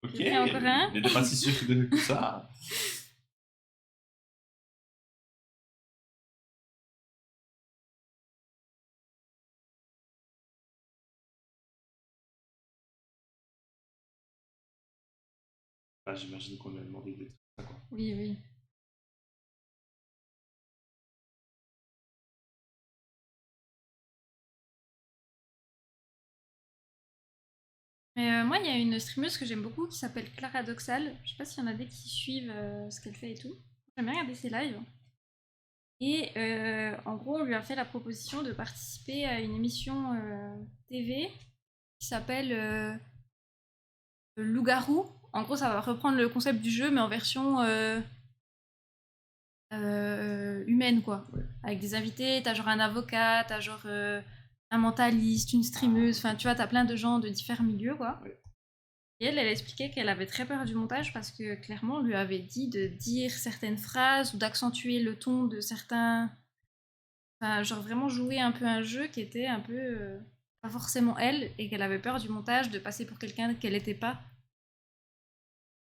ok, Il y en a encore un? il n'était pas si sûr de ça. Bah, j'imagine qu'on lui a demandé des trucs, ça, quoi. Oui, oui. Mais moi, il y a une streameuse que j'aime beaucoup qui s'appelle Clara Doxal. Je sais pas s'il y en a des qui suivent ce qu'elle fait et tout. J'aime bien regarder ses lives. Et en gros, on lui a fait la proposition de participer à une émission TV qui s'appelle Loup-garou. En gros, ça va reprendre le concept du jeu, mais en version humaine, quoi. Ouais. Avec des invités, t'as genre un avocat, t'as genre un mentaliste, une streameuse, enfin tu vois, t'as plein de gens de différents milieux, quoi. Ouais. Et elle expliquait qu'elle avait très peur du montage parce que clairement, on lui avait dit de dire certaines phrases ou d'accentuer le ton de certains. Enfin, genre vraiment jouer un peu un jeu qui était un peu pas forcément elle et qu'elle avait peur du montage, de passer pour quelqu'un qu'elle n'était pas.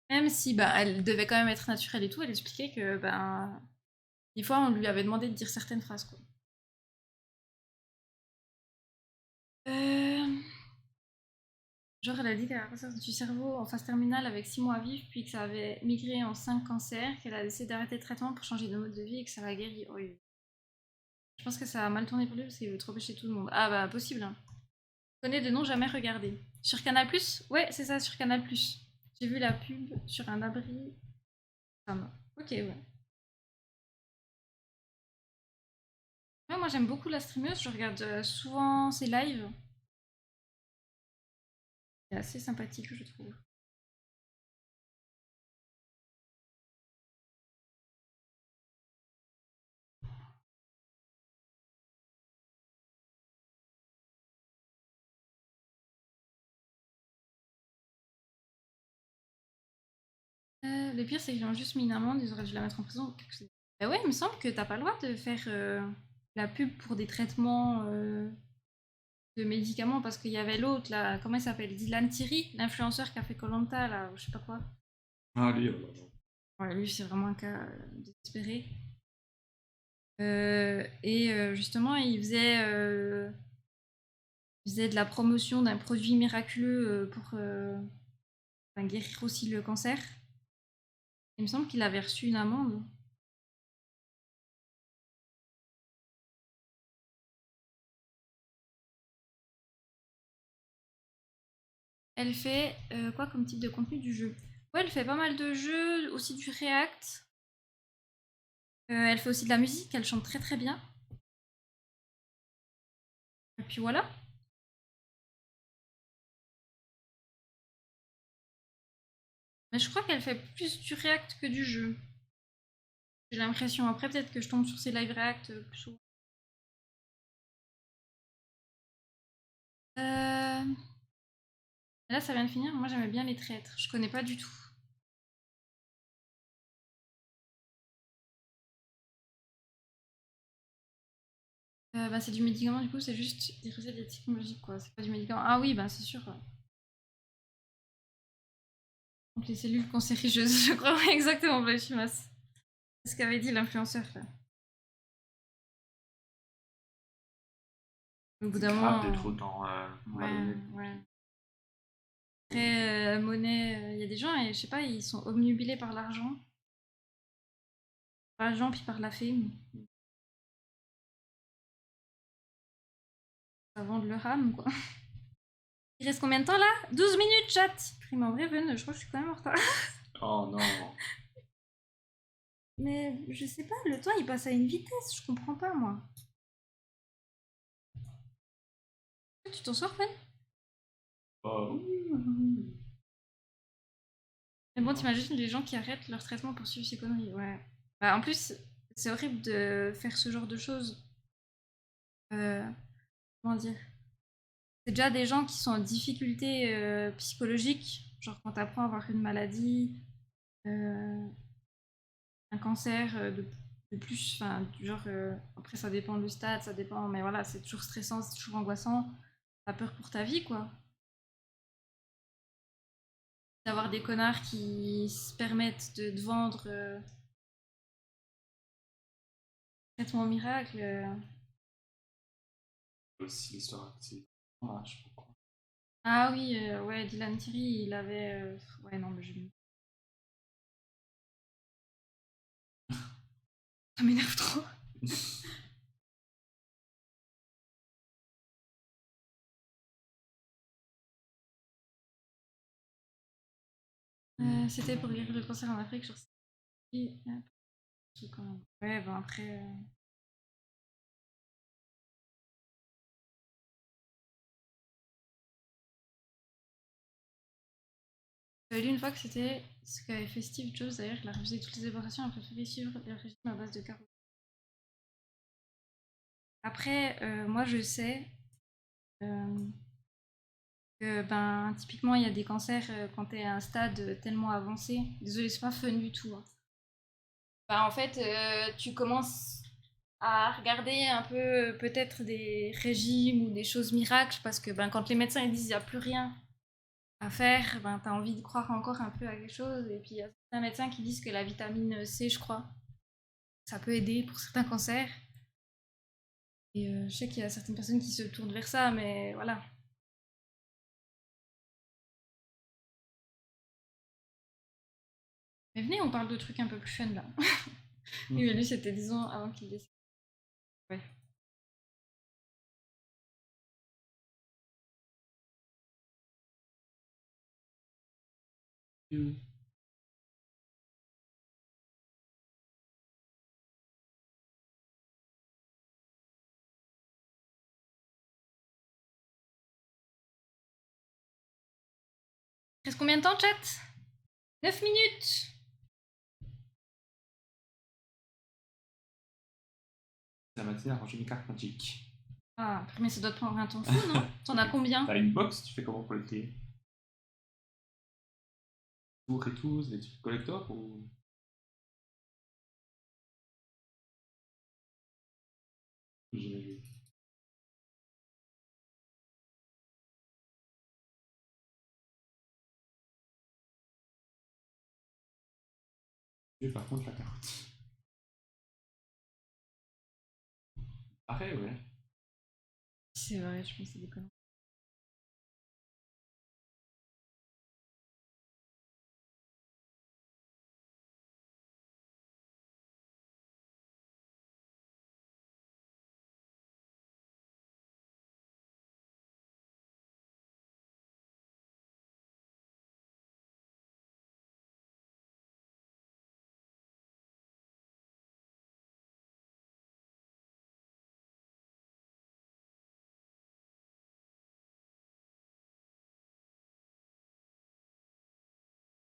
Même si bah, elle devait quand même être naturelle et tout, elle expliquait que ben, des fois on lui avait demandé de dire certaines phrases. Quoi. Euh, Genre elle a dit qu'elle avait un cancer du cerveau en phase terminale avec 6 mois à vivre, puis que ça avait migré en 5 cancers, qu'elle a décidé d'arrêter le traitement pour changer de mode de vie et que ça l'a guéri. Oui. Je pense que ça a mal tourné pour lui parce qu'il veut trop pêcher tout le monde. Ah bah possible. Hein. Je connais de noms jamais regardés. Sur Canal+. Ouais, c'est ça, sur Canal+. J'ai vu la pub sur un abri. Femme. Ok, ouais. Ouais, moi j'aime beaucoup la streameuse, je regarde souvent ses lives. C'est assez sympathique, je trouve. Le pire, c'est qu'ils ont juste mis une amende, ils auraient dû la mettre en prison. Bah ouais, il me semble que t'as pas le droit de faire la pub pour des traitements de médicaments parce qu'il y avait l'autre là, comment il s'appelle? Dylan Thierry, l'influenceur qui a fait koh là, ou je sais pas quoi. Ah, lui, oh là là. Ouais, lui, c'est vraiment un cas désespéré. Et justement, il faisait de la promotion d'un produit miraculeux pour enfin, guérir aussi le cancer. Il me semble qu'il avait reçu une amende. Elle fait quoi comme type de contenu du jeu? Ouais, elle fait pas mal de jeux, aussi du React. Elle fait aussi de la musique, elle chante très très bien. Et puis voilà. Mais je crois qu'elle fait plus du React que du jeu. J'ai l'impression. Après, peut-être que je tombe sur ses live React plus souvent. Là, ça vient de finir. Moi, j'aimais bien les traîtres. Je connais pas du tout. Bah, c'est du médicament, du coup, c'est juste des recettes d'éthique magique, quoi. C'est pas du médicament. Ah oui, bah, c'est sûr. Ouais. Donc, les cellules cancérigeuses, je crois. Ouais, exactement, Blachimas. C'est ce qu'avait dit l'influenceur, là. Au bout C'est d'un grave moment. d'être autant malhonnête. Ouais. Après, monnaie, il y a des gens, et je sais pas, ils sont obnubilés par l'argent. Par l'argent, puis par la fame. Ça vend de leur âme, quoi. Il reste combien de temps, là? 12 minutes, chat. Prime en vrai, Ven, je crois que je suis quand même en retard. Oh non. Mais je sais pas, le temps, il passe à une vitesse, je comprends pas, moi. Tu t'en sors, Ven? Oh. Mais bon, t'imagines les gens qui arrêtent leur traitement pour suivre ces conneries, ouais. Bah, en plus, c'est horrible de faire ce genre de choses. Comment dire? C'est déjà des gens qui sont en difficulté psychologique, genre quand t'apprends à avoir une maladie, un cancer de plus, enfin, du genre, après ça dépend du stade, ça dépend, mais voilà, c'est toujours stressant, c'est toujours angoissant. T'as peur pour ta vie, quoi. D'avoir des connards qui se permettent de te vendre traitement miracle. Aussi l'histoire, c'est. Ah, je sais pas pourquoi. Ah oui, ouais, Dylan Thierry, il avait. Ouais, non, mais je. Ça m'énerve trop. C'était pour guérir le cancer en Afrique, genre. Quand même. Ouais, bon, après. J'avais lu une fois que c'était ce qu'avait fait Steve Jobs, d'ailleurs, il a refusé toutes les opérations, il a préféré suivre le régime à base de carottes. Après, moi je sais euh, que, ben, typiquement, il y a des cancers quand t'es à un stade tellement avancé. Désolé, c'est pas fun du tout, hein. Bah, en fait, tu commences à regarder un peu peut-être des régimes ou des choses miracles parce que ben, quand les médecins ils disent il n'y a plus rien à faire, ben, tu as envie de croire encore un peu à quelque chose. Et puis il y a certains médecins qui disent que la vitamine C, je crois, ça peut aider pour certains cancers. Et je sais qu'il y a certaines personnes qui se tournent vers ça, mais voilà. Mais venez, on parle de trucs un peu plus fun là. Oui, mais lui, c'était 10 ans avant qu'il décède. Ouais. Oui. Il reste combien de temps, chat? 9 minutes. Ça m'a dit à ranger mes cartes magiques. Ah, mais ça doit te prendre un temps fou, non? T'en as combien? T'as une box, tu fais comment pour les trier? Tour et tout, c'est des trucs collector ou. J'ai vu. Et par contre, la carotte. Pareil, ouais. C'est vrai, je pense que c'est des conneries.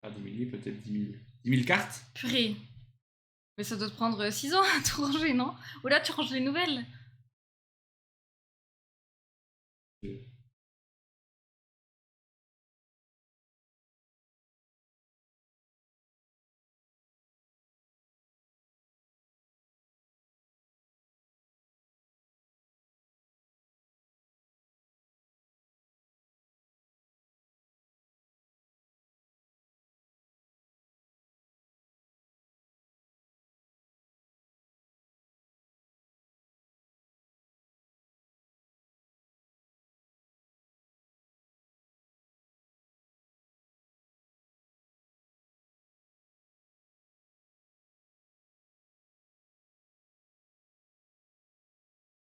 Pas 10 000, peut-être 10 000. 10 000 cartes? Purée. Mais ça doit te prendre 6 ans à tout ranger, non? Ou là, tu ranges les nouvelles.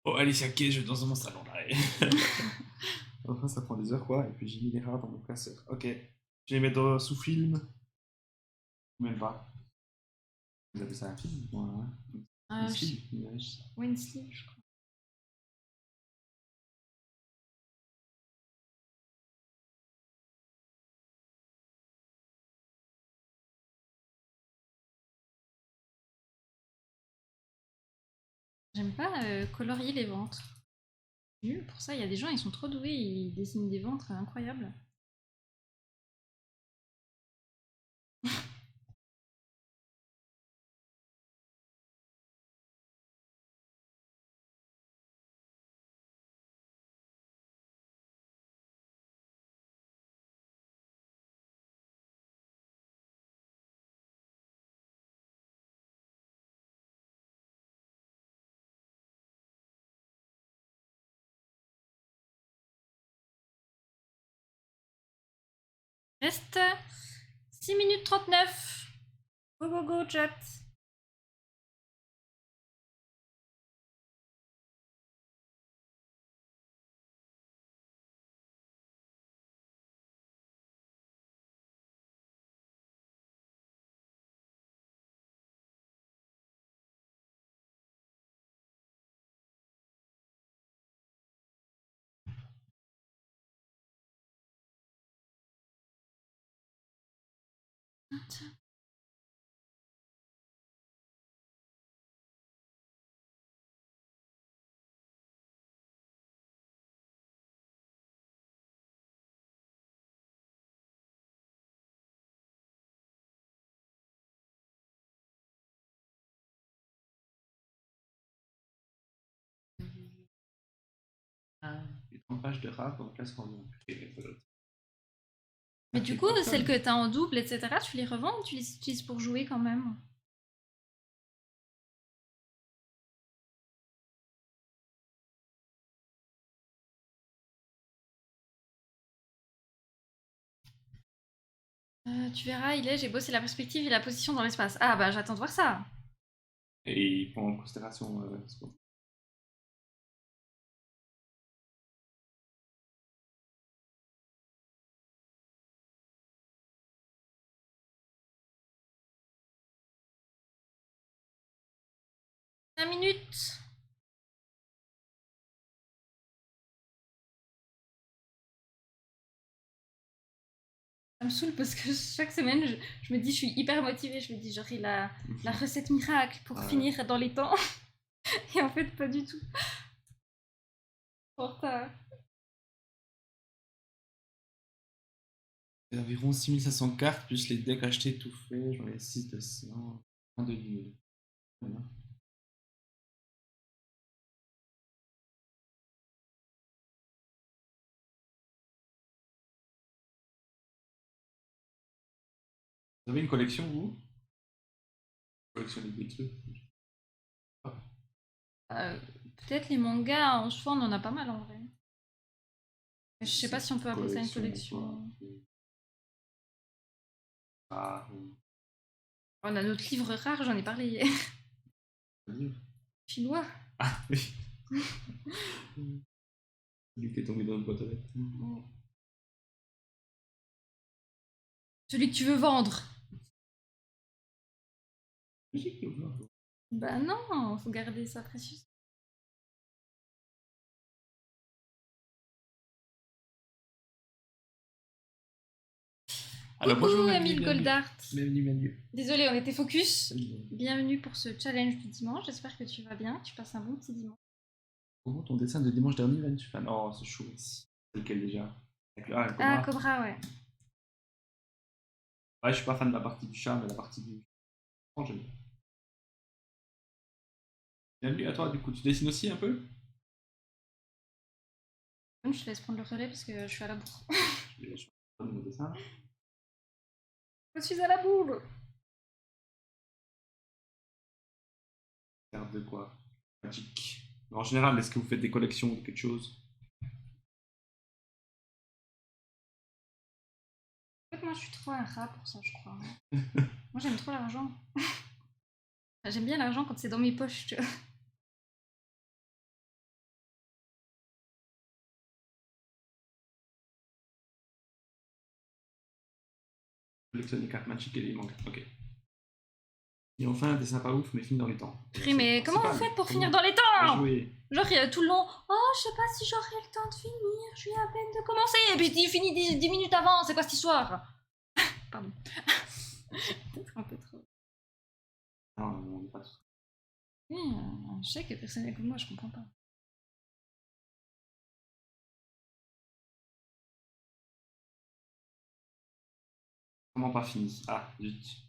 Oh, Alicia Keys, je danse dans mon salon là. Enfin, ça prend des heures quoi, et puis j'ai mis les rats dans mon classeur. Ok, je les mets sous film, même pas. Vous appelez ça un film? Ouais. Un Je- film, image. Winsley, je crois. J'aime pas colorier les ventres. Nul pour ça, il y a des gens, ils sont trop doués, ils dessinent des ventres incroyables. Reste 6 minutes 39. Go go go chat. Les 30 pages de rap en classe en rigolote. Mais du coup, celles que t'as en double, etc., tu les revends ou tu les utilises pour jouer quand même? Tu verras, j'ai bossé la perspective et la position dans l'espace. Ah bah j'attends de voir ça. Et ils prend en considération ce qu'on- 5 minutes. Ça me saoule parce que chaque semaine, je me dis, je suis hyper motivée. Je me dis, j'aurai la recette miracle pour finir dans les temps. Et en fait, pas du tout. En retard. Environ 6500 cartes, plus les decks achetés tout fait, j'en ai 6 de 100, 1 de 10 000. Voilà. Vous avez une collection, vous? Collectionnez des trucs. Euh, Peut-être les mangas, en soi, on en a pas mal en vrai. Je sais pas si on peut appeler ça une collection. Ah, On a notre livre rare, j'en ai parlé hier. Chinois. ah oui. Lui qui est tombé dans une boîte à lettres. Celui que tu veux vendre. Logique, non? Bah non, faut garder ça précieux. Alors, Coucou bonjour, Emile Goldart. Bienvenue. Désolée, on était focus. Bienvenue pour ce challenge du dimanche. J'espère que tu vas bien, que tu passes un bon petit dimanche. Comment ton dessin de dimanche dernier, Van? Je suis fan. Oh, c'est chaud ici. C'est lequel déjà? Ah, Cobra. Ah, Cobra, ouais. Ouais, je suis pas fan de la partie du chat, mais la partie du. Oh, j'aime bien. Bienvenue à toi, du coup, tu dessines aussi un peu? Je te laisse prendre le relais parce que je suis à la bourre. Je suis pas de mon dessin. Je suis à la bourre. Carte de quoi? Magic. En général, est-ce que vous faites des collections de quelque chose? En fait, moi, je suis trop un rat pour ça, je crois. Moi, j'aime trop l'argent. J'aime bien l'argent quand c'est dans mes poches, tu vois. Collectionne les cartes magiques et les mangas. Ok. Et enfin, un dessin pas ouf, mais fini dans les temps. Purée, mais comment on fait pour finir dans les Bien temps? joué. Genre, il y a tout le long. Oh, je sais pas si j'aurai le temps de finir. Je viens à peine de commencer. Et puis, il finit 10 minutes avant. C'est quoi cette histoire? Pardon. Peut-être un peu trop. Non, on n'est pas tous. Oui, je sais que personne n'écoute moi, je comprends pas. Comment pas fini? Ah, zut.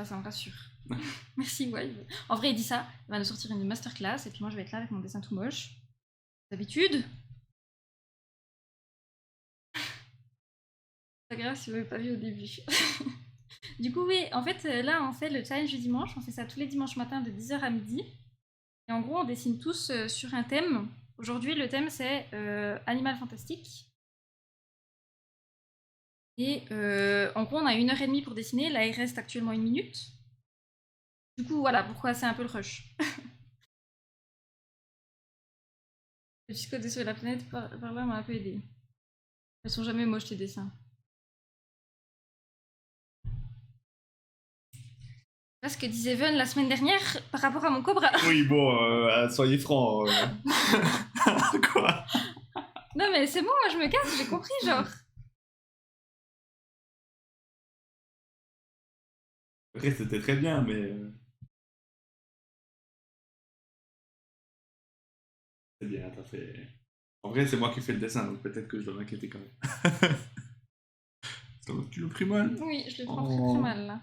Ça me rassure. Merci, Wave. En vrai, il dit ça. Il va nous sortir une masterclass et puis moi, je vais être là avec mon dessin tout moche. D'habitude. Pas grave si vous l'avez pas vu au début. Du coup, oui, en fait, là, on fait le challenge du dimanche. On fait ça tous les dimanches matins de 10h à midi. Et en gros, on dessine tous sur un thème. Aujourd'hui, le thème, c'est Animal Fantastique. Et en gros, on a 1h30 pour dessiner. Là, il reste actuellement 1 minute. Du coup, voilà pourquoi c'est un peu le rush. Le psychodé sur la planète, par là, m'a un peu aidé. Elles sont jamais moches, tes dessins. Là, ce que disait Ven la semaine dernière par rapport à mon cobra. Oui, bon, soyez francs. Quoi? Non, mais c'est bon, moi, je me casse, j'ai compris, genre. Après, c'était très bien, mais. C'est bien, t'as fait. En vrai, c'est moi qui fais le dessin, donc peut-être que je dois m'inquiéter quand même. Tu l'as pris mal? Oui, je le prends très très mal, là.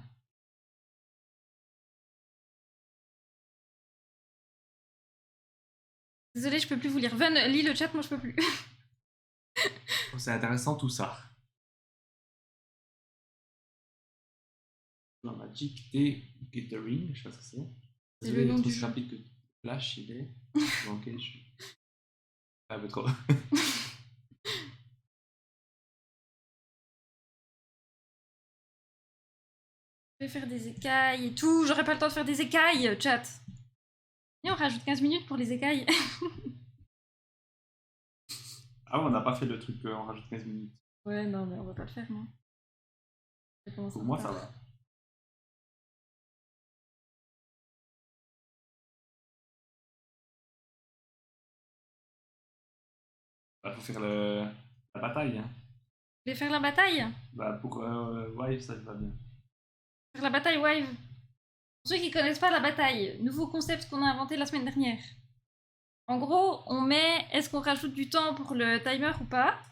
Désolée, je peux plus vous lire. Ven, lis le chat, moi, je peux plus. Oh, c'est intéressant tout ça. La Magic Day Gathering, je sais pas ce que c'est. C'est le nom du aussi jeu. rapide que Flash, il est. Ok, je suis. Ah, mais trop. Je vais faire des écailles et tout. J'aurais pas le temps de faire des écailles, chat. Et on rajoute 15 minutes pour les écailles. Ah, on n'a pas fait le truc, on rajoute 15 minutes. Ouais, non, mais on va pas le faire, non. Pour moi, ça va. Bah, faut faire la bataille, hein. Je vais faire la bataille. Bah, pour ouais, ça va bien. Faire la bataille Wave. Pour ceux qui connaissent pas la bataille, nouveau concept qu'on a inventé la semaine dernière. En gros, on met est-ce qu'on rajoute du temps pour le timer ou pas.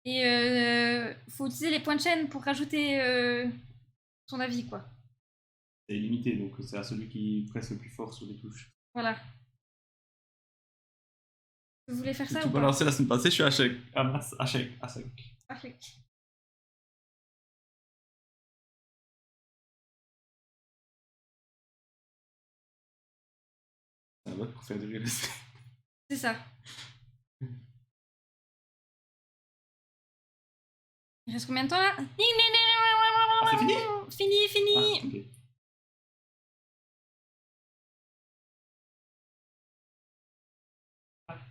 Et faut utiliser les points de chaîne pour rajouter son avis, quoi. C'est limité, donc c'est à celui qui presse le plus fort sur les touches. Voilà. Vous voulez faire ça Tu ou m'as pas? lancé la semaine passée, je suis à sec. À sec. Parfait. C'est un bot pour faire du VLC. C'est ça. Il reste combien de temps là? Ah, c'est fini? Fini. Ah, ok.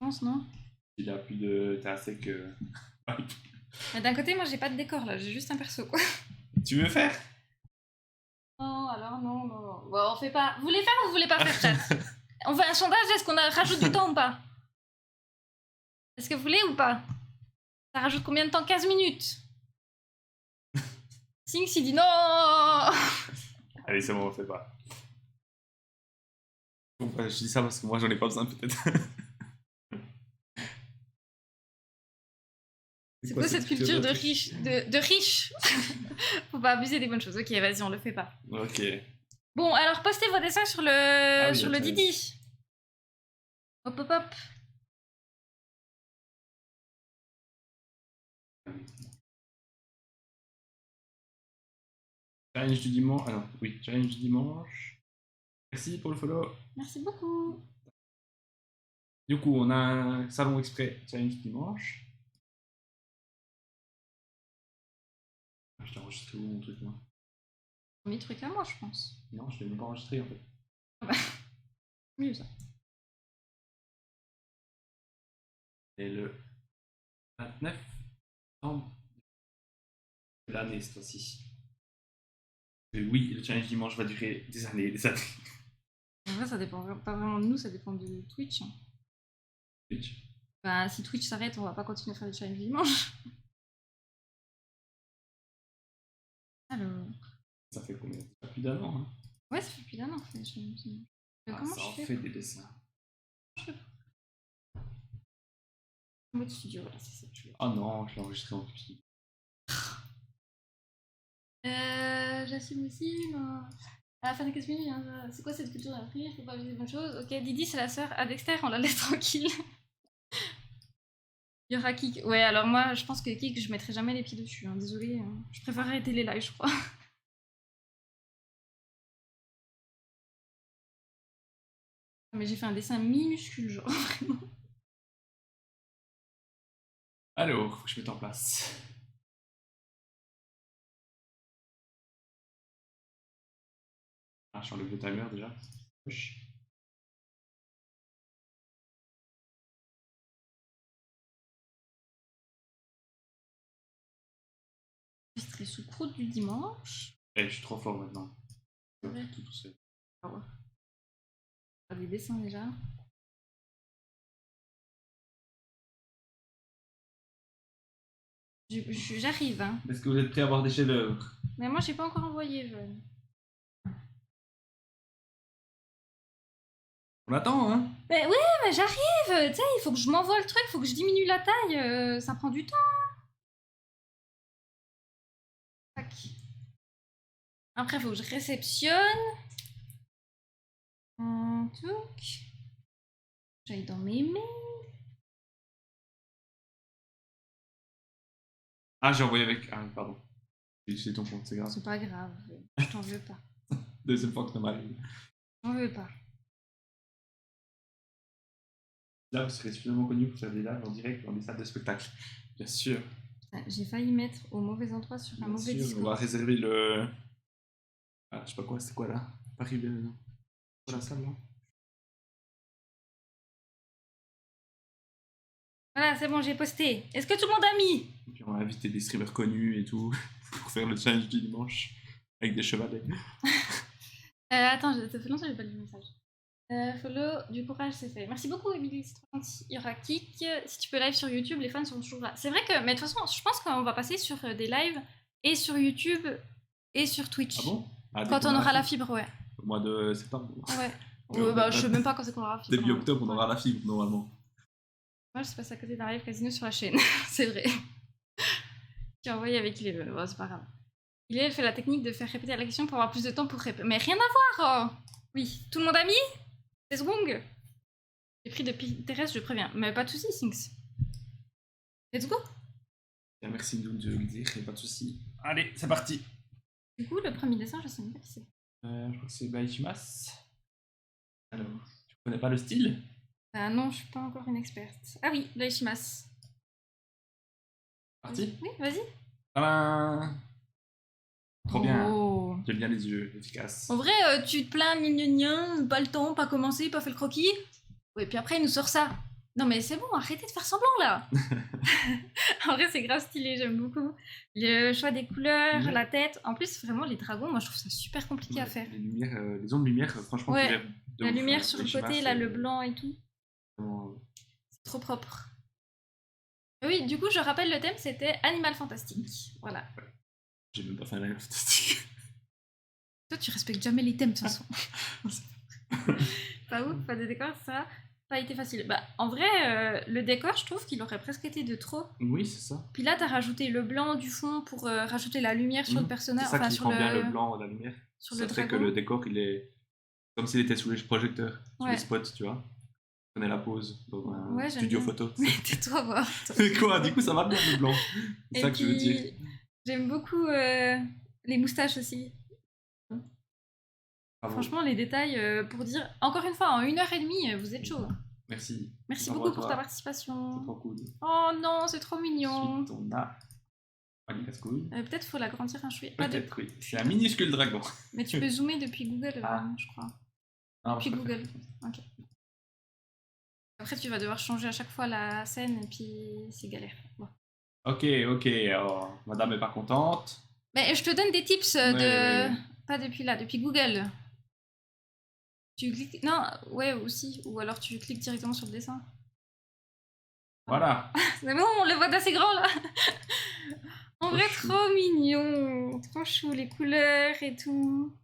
Je pense, non? Il a plus de. T'es à sec. Mais d'un côté, moi j'ai pas de décor là, j'ai juste un perso, quoi. Tu veux faire? Non, alors non. Bon, on fait pas. Vous voulez faire ou vous voulez pas faire, chat? On fait un sondage, est-ce qu'on rajoute du temps ou pas? Est-ce que vous voulez ou pas? Ça rajoute combien de temps? 15 minutes. Sinx il dit non. Allez, c'est bon, on fait pas. Bon, bah, je dis ça parce que moi j'en ai pas besoin peut-être. C'est quoi cette culture de riche de riche? Faut pas abuser des bonnes choses. Ok, vas-y, on le fait pas. Ok. Bon, alors postez vos dessins sur le, oui, sur le ok. Didi. Hop. Challenge du dimanche. Ah non, oui, challenge du dimanche. Merci pour le follow. Merci beaucoup. Du coup, on a un salon exprès challenge du dimanche. Ah, je t'ai enregistré où mon truc, moi? Mes trucs à moi, je pense. Non, je l'ai même pas enregistré en fait. Mieux ça. Et le 29 Non, l'année cette fois-ci. Oui, le challenge dimanche va durer des années et des années. En vrai, ça dépend pas vraiment de nous, ça dépend de Twitch. Twitch. Bah, si Twitch s'arrête, on va pas continuer à faire des challenges dimanche. Alors. Ça fait combien? Ça fait plus d'un an, hein. Ouais, ça fait plus d'un an que je fais des challenges dimanche. Comment Ça je en fais fait des dessins. Mode studio, voilà, c'est ça que je fais. Oh non, je l'ai enregistré en petit. J'assume aussi, mais... À la fin des 15 minutes, hein, c'est quoi cette culture d'après? Faut pas viser de bonnes choses. Ok, Didi, c'est la sœur à Dexter, on la laisse tranquille. Il y aura Kik. Ouais, alors moi, je pense que Kik, je mettrai jamais les pieds dessus. Hein. Désolée, je préfère arrêter les lives, je crois. Mais j'ai fait un dessin minuscule, genre, vraiment. Alors, faut que je mette en place. Ah, je enlève le timer déjà. Wesh. Enregistré sous croûte du dimanche. Eh, je suis trop fort maintenant. Ouais. Tout seul. Ah ouais. Faire des dessins déjà. J'arrive, hein. Est-ce que vous êtes prêts à voir des chefs-d'œuvre? Mais moi, j'ai pas encore envoyé, jeune. On attend, hein? Mais ouais, mais j'arrive. Tu sais, il faut que je m'envoie le truc, il faut que je diminue la taille. Ça prend du temps. Tac. Après, il faut que je réceptionne. Touc. J'aille dans mes mails. Ah, j'ai envoyé avec. Ah, pardon. J'ai utilisé ton compte, c'est grave. C'est pas grave. Je t'en veux pas. Deuxième fois que ça m'arrive. J'en veux pas. Là, vous serez suffisamment connu pour faire des lives en direct dans des salles de spectacle. Bien sûr. J'ai failli mettre au mauvais endroit sur un Bien mauvais sûr, discours. on va réserver le. Ah, je sais pas quoi, c'est quoi là? Paris de. Quoi la salle là? Voilà, c'est bon, j'ai posté. Est-ce que tout le monde a mis? Et puis on va inviter des streamers connus et tout pour faire le challenge du dimanche avec des chevalets. Attends, ça fait longtemps que j'ai pas lu le message. Follow, du courage, c'est fait. Merci beaucoup, Emily, c'est trop gentil. Il y aura Kik. Si tu peux live sur YouTube, les fans sont toujours là. C'est vrai que, mais de toute façon, je pense qu'on va passer sur des lives et sur YouTube et sur Twitch. Ah bon? Ah, Quand on aura la fibre, ouais. Au mois de septembre. Ouais. Ouais, bah, je sais même pas quand c'est qu'on aura la fibre. Début octobre, on aura la fibre normalement. Moi, je passe à côté d'un live casino sur la chaîne. C'est vrai. Tu as envoyé avec les. Bon, c'est pas grave. Il fait la technique de faire répéter la question pour avoir plus de temps pour répéter. Mais rien à voir! Oui, tout le monde a mis? C'est Zgong. J'ai pris de Pinterest, je préviens. Mais pas de soucis, Sinks. Let's go! Bien, merci de le dire, et pas de soucis. Allez, c'est parti! Du coup, le premier dessin, je sais même pas qui c'est. Je crois que c'est Baïchimas. Alors, tu connais pas le style? Ah non, je suis pas encore une experte. Ah oui, l'Aishimas. Parti? Oui, vas-y. Tadam! Trop bien! Oh. J'aime bien les yeux, efficace. En vrai, tu te plains, gna gna gna, pas le temps, pas commencé, pas fait le croquis. Ouais, puis après, il nous sort ça. Non mais c'est bon, arrêtez de faire semblant là. En vrai, c'est grave stylé, j'aime beaucoup. Le choix des couleurs, Ouais. la tête. En plus, vraiment, les dragons, moi je trouve ça super compliqué à faire. Les lumières, les ondes de lumière, franchement, Ouais, tu lèves de la ouf, lumière hein. sur le Baïchimas, côté, là, le blanc et tout. vraiment, C'est trop propre. Oui, du coup, je rappelle le thème, c'était Animal Fantastique. Voilà. j'ai même pas fait un live fantastique. Toi, tu respectes jamais les thèmes, de toute façon. Pas ouf, pas de décor, ça pas été facile. Bah, en vrai, le décor, je trouve qu'il aurait presque été de trop. Oui, c'est ça. Puis là, t'as rajouté le blanc du fond pour rajouter la lumière sur le personnage, C'est ça enfin qui sur rend le... bien le blanc, la lumière. sur Ça le fait que dragon. le décor, il est comme s'il était sous les projecteurs, sous Ouais. les spots, tu vois. On est la pause dans un Ouais, j'aime studio bien. photo. Mais tais-toi, voir. Quoi? Du coup, ça va bien le blanc. C'est Et ça que je veux dire. puis, j'aime beaucoup les moustaches aussi. Bravo. Franchement, les détails, pour dire, encore une fois, en 1h30, vous êtes chaud. Merci. Merci Bravo beaucoup à pour toi. ta C'est participation. trop cool. Oh non, c'est trop mignon. Ensuite, on a Ali Cascouille. Peut-être faut l'agrandir un chouïa. Pas de- Peut-être, oui. C'est un minuscule dragon. Mais tu peux zoomer depuis Google, Ah. je crois. Ah, Depuis je peux Google. faire. Ok. Après, tu vas devoir changer à chaque fois la scène et puis c'est galère. Bon. Ok, ok, alors, madame est pas contente. Mais je te donne des tips Ouais, de... ouais, ouais. Pas depuis là, depuis Google. Tu cliques... Non, ouais, aussi. Ou alors tu cliques directement sur le dessin. Voilà. C'est bon, on le voit d'assez grand, là. En Trop vrai, chou. trop mignon. Trop chou, les couleurs et tout.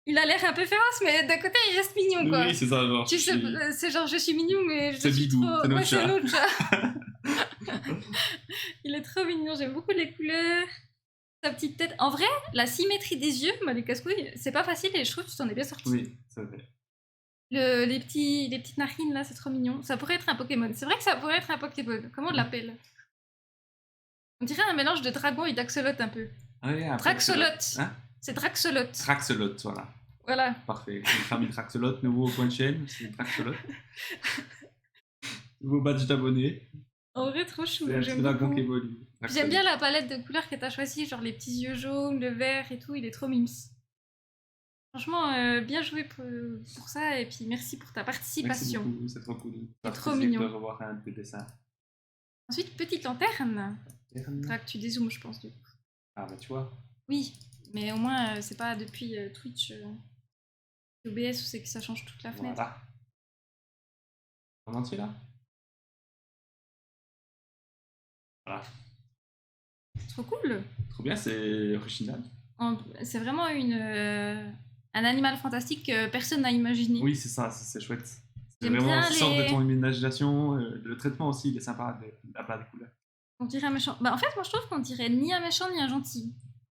Il a l'air un peu féroce, mais d'un côté, il reste mignon, quoi. Oui, c'est ça, genre. Tu sais, c'est genre, je suis mignon, mais je C'est suis Bidou, trop... c'est notre Ouais, c'est chat. notre chat. Il est trop mignon, j'aime beaucoup les couleurs. Sa petite tête. En vrai, la symétrie des yeux, moi, les casse-couilles, c'est pas facile et je trouve que tu t'en es bien sorti. Oui, c'est vrai. Les petites narines, là, c'est trop mignon. Ça pourrait être un Pokémon. C'est vrai que ça pourrait être un Pokémon. Comment on l'appelle? On dirait un mélange de dragon et d'axolot un peu. Ah, oui, un Draxolot. Hein? C'est Draxolot. Draxolot, voilà. Voilà. Parfait. Notre ami Draxolot, nouveau point de chaîne, c'est Draxolot. Nouveau badge d'abonné. En vrai, trop chou. C'est un J'aime petit dragon beaucoup. qui évolue. Puis j'aime bien la palette de couleurs que t'as choisie, genre les petits yeux jaunes, le vert et tout. Il est trop mimes. Franchement, bien joué pour ça. Et puis merci pour ta Merci participation. beaucoup, c'est trop cool. Ça fait trop plaisir mignon. de revoir un de tes dessins. Ensuite, petite lanterne. Faudra que tu dézoomes, je pense. Du coup. Ah bah tu vois. Oui, mais au moins, c'est pas depuis Twitch OBS où c'est que ça change toute la fenêtre. Voilà. En entier là. Voilà. Trop cool. Trop bien, c'est original. C'est vraiment un animal fantastique que personne n'a imaginé. Oui, c'est ça, c'est chouette. C'est J'aime vraiment bien sort de les- ton imagination. Le traitement aussi, il est sympa, la part des couleurs. On dirait un méchant. Bah, en fait, moi je trouve qu'on dirait ni un méchant ni un gentil.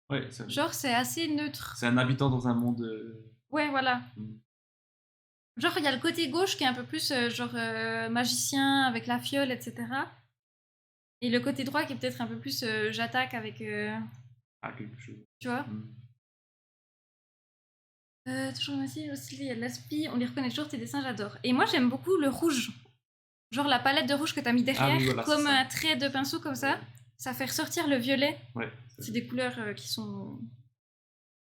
Ouais, c'est Genre, c'est assez neutre. un habitant dans un monde. Ouais, voilà. Mm. Genre, il y a le côté gauche qui est un peu plus magicien avec la fiole, etc. Et le côté droit qui est peut-être un peu plus j'attaque avec. Ah, quelque chose. Tu vois? Mm. Toujours aussi, il y a de l'aspi, on les reconnaît toujours, tes dessins, j'adore. Et moi, j'aime beaucoup le rouge. Genre la palette de rouge que t'as mis derrière, oui, voilà, comme c'est ça. un trait de pinceau comme ça, ça fait ressortir le violet. Ouais. C'est des couleurs qui sont...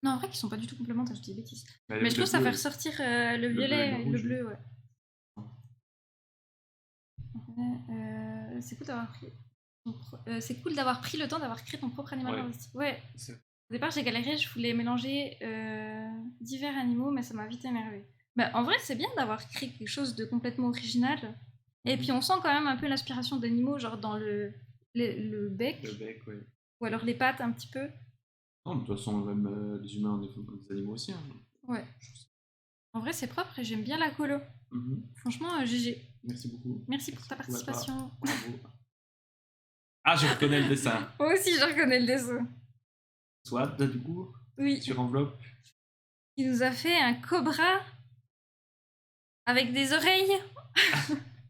Non, en vrai, qui sont pas du tout complémentaires, je dis des bêtises. Bah, Mais je trouve que ça bleu, fait ressortir le bleu et violet le et le rouge. bleu, ouais. C'est cool d'avoir pris... c'est cool d'avoir pris le temps d'avoir créé ton propre animal Ouais. fantastique. Ouais. C'est- Au départ, j'ai galéré, je voulais mélanger divers animaux, mais ça m'a vite énervé. Bah, en vrai, c'est bien d'avoir créé quelque chose de complètement original. Et puis, on sent quand même un peu l'inspiration d'animaux, genre dans le bec, Le bec, ouais. ou alors les pattes un petit peu. Non, mais de toute façon, même les humains, on est des animaux aussi. Hein. Ouais. En vrai, c'est propre et j'aime bien la colo. Mhm. Franchement, GG. Merci beaucoup. Merci pour ta beaucoup à toi. participation. Bravo. Ah, je reconnais le dessin. Moi aussi, je reconnais le dessin. Soit, du coup, Oui. sur enveloppe. Il nous a fait un cobra avec des oreilles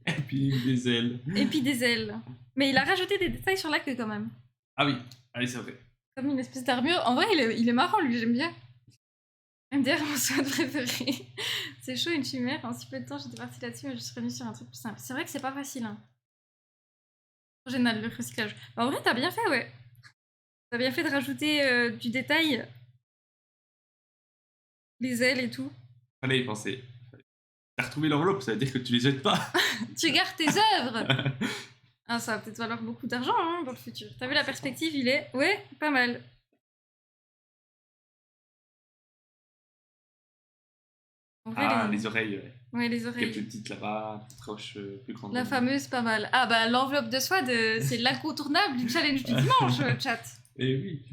Et puis des ailes. et puis des ailes. Mais il a rajouté des détails sur la queue quand même. Ah oui, allez, c'est vrai. Comme une espèce d'armure. En vrai, il est marrant, lui, j'aime bien. MDR, mon sword préféré. C'est chaud, une chimère. En si peu de temps, j'étais partie là-dessus, mais je suis revenue sur un truc plus simple. C'est vrai que c'est pas facile. Hein. Génial, le recyclage. En vrai, t'as bien fait, ouais. T'as bien fait de rajouter du détail. Les ailes et tout. Fallait y penser. T'as retrouvé l'enveloppe, ça veut dire que tu les jettes pas. Tu gardes tes œuvres. Ah, ça va peut-être valoir beaucoup d'argent hein, dans le futur. T'as vu la perspective, il est... Ouais, pas mal. En vrai, Ah, les oreilles, ouais. Ouais, les Qui est oreilles. plus petite là-bas, plus proche, plus grande. La fameuse, pas mal. Ah bah l'enveloppe de soie, c'est l'incontournable du challenge du dimanche, chat. Eh oui.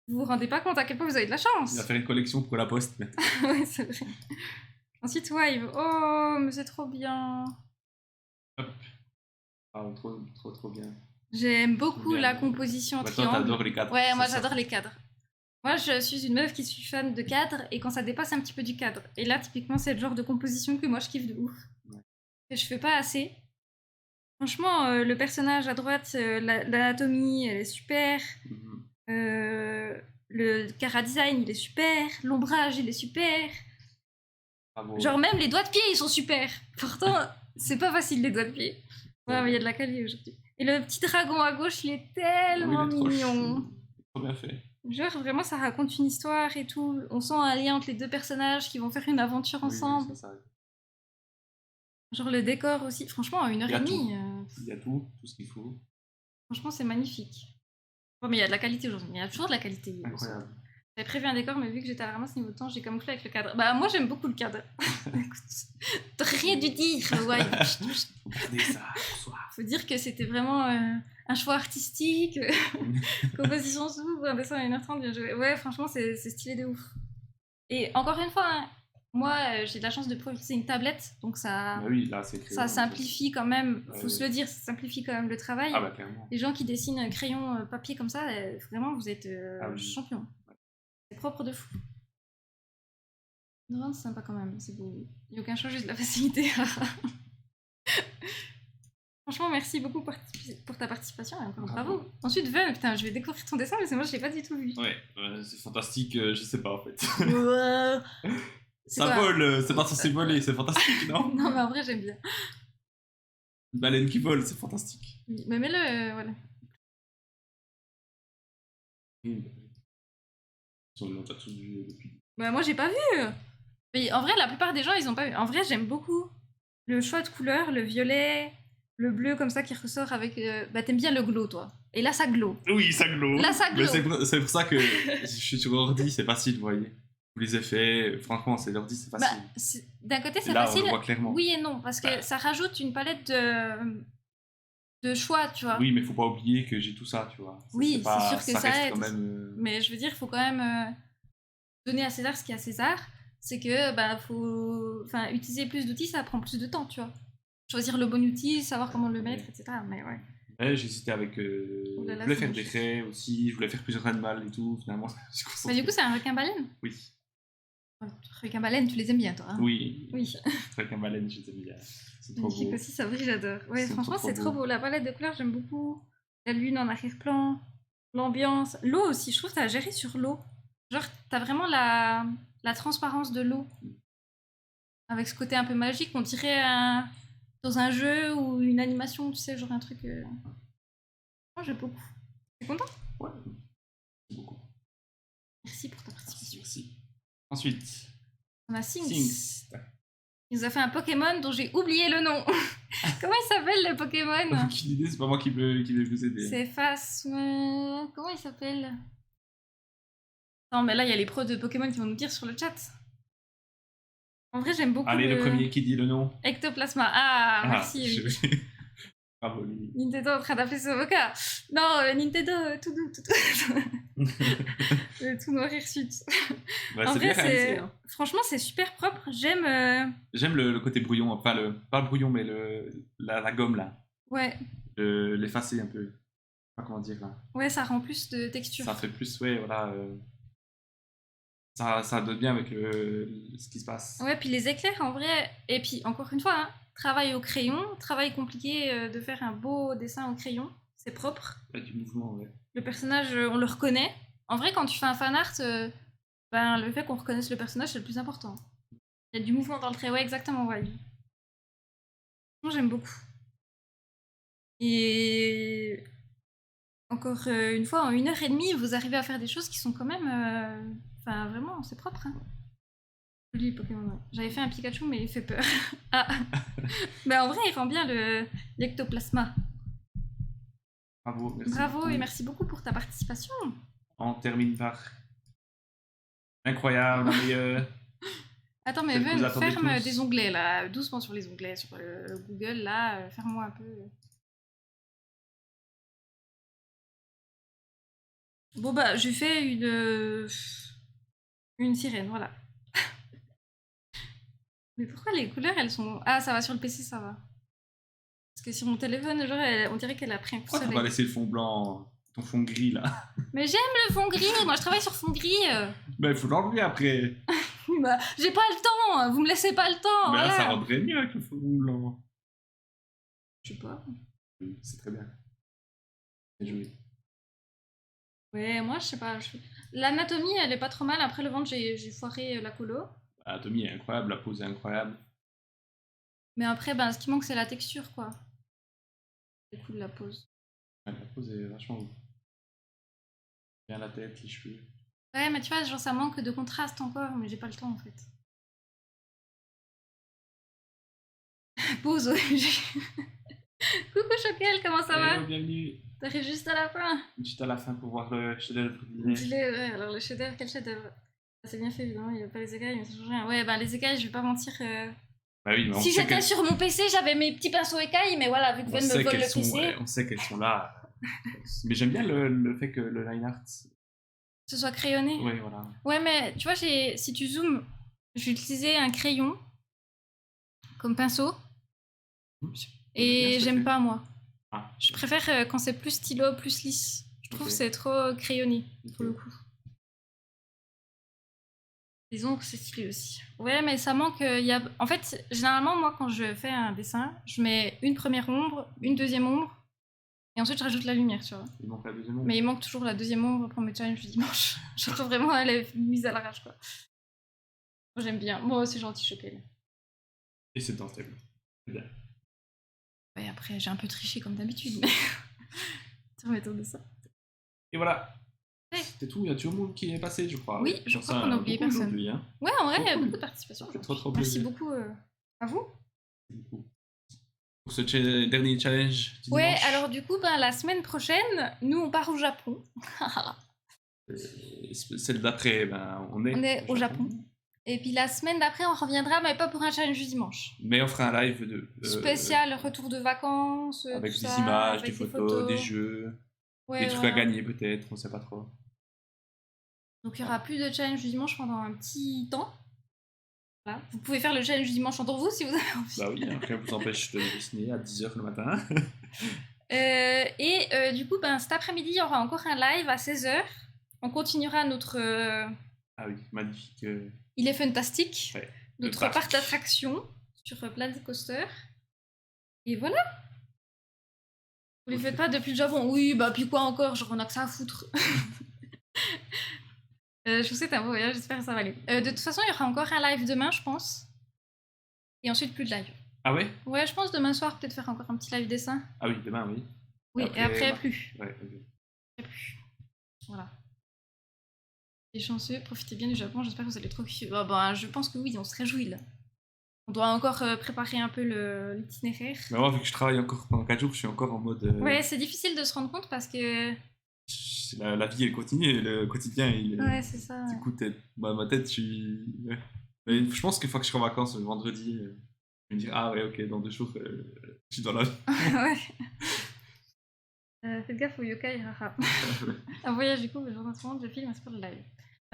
Vous vous rendez pas compte à quel point vous avez de la chance. Il va faire une collection pour la poste maintenant. Ouais, c'est vrai. Ensuite, Wive. Oh, mais c'est trop bien. Hop. Ah, trop bien. J'aime beaucoup Bien. la composition en Bah, toi, triangle. t'adores les cadres. Ouais, moi c'est ça. j'adore les cadres. Moi, je suis une meuf qui suis fan de cadres et quand ça dépasse un petit peu du cadre. Et là, typiquement, c'est le genre de composition que moi je kiffe de ouf. Ouais. Que je fais pas assez. Franchement, le personnage à droite, l'anatomie, elle est super. Mhm. Le cara design, il est super. L'ombrage, il est super. Bravo. Genre, même les doigts de pied, ils sont super. Pourtant, c'est pas facile, les doigts de pied. Ouais, mais il y a de la qualité aujourd'hui. Et le petit dragon à gauche, il est tellement Oui, il est trop mignon. chou. Trop bien fait. Genre, vraiment, ça raconte une histoire et tout. On sent un lien entre les deux personnages qui vont faire une aventure Oui, ensemble. oui, ça. Genre, le décor aussi. Franchement, en 1h30. Il y a tout ce qu'il faut. Franchement, c'est magnifique. Bon, mais il y a de la qualité aujourd'hui. Il y a toujours de la qualité. Incroyable. J'avais prévu un décor, mais vu que j'étais à la ramasse niveau temps, j'ai camouflé avec le cadre. Bah, moi, j'aime beaucoup le cadre. Écoute, t'as rien dû dire. Ouais. Faut garder ça pour soi. Faut dire que c'était vraiment un choix artistique, composition souple, un dessin à 1h30, bien joué. Ouais, franchement, c'est stylé de ouf. Et encore une fois, hein, moi, j'ai de la chance de pouvoir utiliser une tablette, donc ça, Bah oui, là, c'est créé. ça simplifie quand même, faut Ouais. se le dire, ça simplifie quand même le travail. Ah bah clairement. Les gens qui dessinent crayon papier comme ça, vraiment, vous êtes Ah oui. champion. C'est propre de fou. Non, c'est sympa quand même, c'est beau. Il n'y a aucun choix, juste de la facilité. Franchement, merci beaucoup pour ta participation et encore bravo. Ensuite, Veuve, putain, je vais découvrir ton dessin, mais c'est moi, je l'ai pas du tout vu. Ouais, c'est fantastique, je sais pas en fait. C'est Ça quoi vole, c'est pas censé voler, c'est fantastique, non? Non, mais en vrai, j'aime bien. Une baleine qui vole, c'est fantastique. Oui, mais mets-le, voilà. On l'a pas tous vu depuis. Bah, moi, j'ai pas vu. Mais en vrai, la plupart des gens, ils ont pas vu. En vrai, j'aime beaucoup le choix de couleurs, le violet, le bleu comme ça qui ressort avec. Bah, t'aimes bien le glow, toi. Et là, ça glow. Oui, ça glow. Là, ça glow. Mais c'est pour ça que je suis sur ordi, c'est facile, vous voyez. Tous les effets, franchement, c'est l'ordi, c'est Bah, facile. d'un côté, Et c'est là, facile. on le voit clairement. Oui et non, parce que ça rajoute une palette de choix, tu vois. Oui, mais faut pas oublier que j'ai tout ça, tu vois. Oui, c'est sûr que ça reste aide. quand même. Mais je veux dire, il faut quand même donner à César ce qu'il y a à César. C'est que bah faut, enfin, utiliser plus d'outils, ça prend plus de temps, tu vois. Choisir le bon outil, savoir comment le mettre, etc. Mais ouais. Ouais, j'hésitais avec. Oh là là, je voulais c'est faire moche. des raies aussi, je voulais faire plusieurs animaux et tout. Finalement, je me suis Bah, concentré. du coup, c'est un requin-baleine. Oui. Ouais, requin-baleine, tu les aimes bien, toi. Hein Oui. Oui. Avec un baleine, j'étais bien. C'est trop Magnifique beau. aussi, ça brille, j'adore. Ouais, C'est franchement, trop c'est trop beau. beau. La palette de couleurs, j'aime beaucoup. La lune en arrière-plan, l'ambiance. L'eau aussi, je trouve que t'as géré sur l'eau. Genre, t'as vraiment la transparence de l'eau. Avec ce côté un peu magique, on dirait dans un jeu ou une animation, tu sais, genre un truc. Moi, j'aime beaucoup. T'es content? Ouais. C'est beaucoup. Merci pour ta participation. Merci. Ensuite, On a Sinks. Sinks. Il nous a fait un Pokémon dont j'ai oublié le nom. Comment il s'appelle le Pokémon? Aucune idée, c'est pas moi qui vais vous aider. C'est Phasme. Comment il s'appelle? Non, mais là, il y a les pros de Pokémon qui vont nous dire sur le chat. En vrai, j'aime beaucoup. Allez, le premier qui dit le nom. Ectoplasma. Ah, merci. Oui. Bravo, Lily. Nintendo en train d'appeler son avocat. Non, Nintendo, tout doux, tout tout noir hirsute. Ouais, En c'est vrai, bien réalisé. Hein. franchement, c'est super propre. J'aime. J'aime le côté brouillon, enfin, pas le brouillon, mais la gomme là. Ouais. L'effacer un peu. Je sais pas comment dire là. Ouais, ça rend plus de texture. Ça fait plus, ouais, voilà. Ça donne bien avec ce qui se passe. Ouais, puis les éclairs en vrai. Et puis, encore une fois, hein, travail au crayon, travail compliqué de faire un beau dessin au crayon. C'est propre. Il y a du mouvement, ouais. Le personnage, on le reconnaît. En vrai, quand tu fais un fan art, ben, le fait qu'on reconnaisse le personnage, c'est le plus important. Il y a du mouvement dans le trait, ouais, exactement, ouais. Moi, j'aime beaucoup. Et encore une fois, en 1h30, vous arrivez à faire des choses qui sont quand même... Enfin, vraiment, c'est propre. Hein. Joli Pokémon, ouais. J'avais fait un Pikachu, mais il fait peur. Ah. Mais en vrai, il rend bien l'ectoplasma. Bravo, merci. Bravo beaucoup. et merci beaucoup pour ta participation. On termine par. Incroyable, la meilleure. Attends, mais Celle que vous Ven, attendez ferme tous. des onglets là, doucement sur les onglets, sur Google là, ferme-moi un peu. Bon bah, j'ai fait une sirène, voilà. Mais pourquoi les couleurs elles sont... Ah, ça va sur le PC, ça va. Parce que sur mon téléphone, genre, on dirait qu'elle a pris un coup de Pourquoi t'as soleil. pas laissé le fond blanc, ton fond gris là? Mais j'aime le fond gris, moi je travaille sur fond gris. Mais il faut l'enlever après. Bah, j'ai pas le temps, vous me laissez pas le temps. Mais là, voilà. ça rendrait mieux avec le fond blanc. Je sais pas. Oui, c'est très bien. Bien joué. Ouais, moi je sais pas. L'anatomie elle est pas trop mal. Après le ventre, j'ai foiré la colo. L'anatomie est incroyable, la pose est incroyable. Mais après, ben, ce qui manque c'est la texture quoi. Le coup de la pose. Ouais, la pose est vachement ouf. Bien la tête, les cheveux. Ouais, mais tu vois, genre ça manque de contraste encore, mais j'ai pas le temps en fait. Pause, OMG. Coucou Choquel, comment ça va? Bienvenue. T'arrives juste à la fin. Juste à la fin pour voir le chef-d'œuvre du dîner. Dis-le, ouais, alors le chef-d'œuvre, quel chef-d'œuvre? C'est bien fait évidemment, il n'y a pas les écailles, mais ça change rien. Ouais, bah les écailles, je vais pas mentir. Bah oui, mais on Si sait j'étais sur mon PC, j'avais mes petits pinceaux écailles, mais voilà, vu que Ben me vole le PC, ouais, on sait qu'elles sont là. Mais j'aime bien le fait que le line art. ce soit crayonné. Ouais, voilà. Ouais, mais tu vois, si tu zoomes, j'ai utilisé un crayon comme pinceau et j'aime pas moi. Ah, Je préfère quand c'est plus stylo, plus lisse. Je trouve Ok. que c'est trop crayonné pour Ok. le coup. Les ombres, c'est stylé aussi. Ouais, mais ça manque. En fait, généralement, moi, quand je fais un dessin, je mets une première ombre, une deuxième ombre, et ensuite je rajoute la lumière, tu vois. Il manque la deuxième ombre. Mais il manque toujours la deuxième ombre pour mes challenges du dimanche. Je trouve vraiment elle est mise à l'arrache, quoi. Moi, j'aime bien. Moi, c'est gentil, Choquel. Et c'est dans le thème. C'est bien. Ouais, après, j'ai un peu triché comme d'habitude, mais. Tu remets de ça. Et voilà. Ouais. C'était tout. Il y a tout le monde qui est passé, je crois. Oui, Ouais. je Sur crois ça, qu'on a oublié beaucoup personne. aujourd'hui, hein. Ouais, en vrai, il y a Trop beaucoup cool. de participation. Ça fait trop Merci plaisir. beaucoup à vous. Beaucoup. Pour ce dernier challenge du Ouais, dimanche. alors du coup, ben, la semaine prochaine, nous, on part au Japon. Celle d'après, ben, on est Au Japon. Et puis la semaine d'après, on reviendra, mais pas pour un challenge du dimanche. Mais on fera un live de Spécial, retour de vacances, avec tout des ça, images, avec des photos, des jeux, Ouais, des trucs voilà. à gagner peut-être, on sait pas trop. Donc il y aura plus de challenge du dimanche pendant un petit temps. Voilà. Vous pouvez faire le challenge du dimanche entre vous si vous avez envie. Bah oui, rien vous empêche de dessiner à 10h le matin. Du coup, ben, cet après-midi, il y aura encore un live à 16h. On continuera notre Ah oui, magnifique. Il est fantastique. Ouais, Notre parc. parc d'attractions sur Planet Coaster. Et voilà. Vous les Ok. faites pas depuis le Japon? Oui, bah puis quoi encore? Genre on a que ça à foutre. Je vous souhaite un beau voyage, j'espère que ça va aller. De toute façon, il y aura encore un live demain, je pense. Et ensuite plus de live. Ah ouais? Ouais, je pense demain soir peut-être faire encore un petit live dessin. Ah oui, demain, oui. Oui, et après bah, plus. Ouais, ok. Après plus. Voilà. Les chanceux, profitez bien du Japon, j'espère que vous allez trop kiffer. Bah, je pense que oui, on se réjouit là. On doit encore préparer un peu l'itinéraire. Mais moi, vu que je travaille encore pendant 4 jours, je suis encore en mode. Ouais, c'est difficile de se rendre compte parce que. La vie, elle continue, et le quotidien, il. Ouais, c'est ça. Du coup, ma tête, je suis. Ouais. Mais je pense qu'une fois que je serai en vacances le vendredi, je vais me dire, ah ouais, ok, dans 2 jours, je suis dans la vie. Ouais. Faites gaffe au yokai, haha. Un voyage du coup, mais je vous en je filme, c'est pour le live.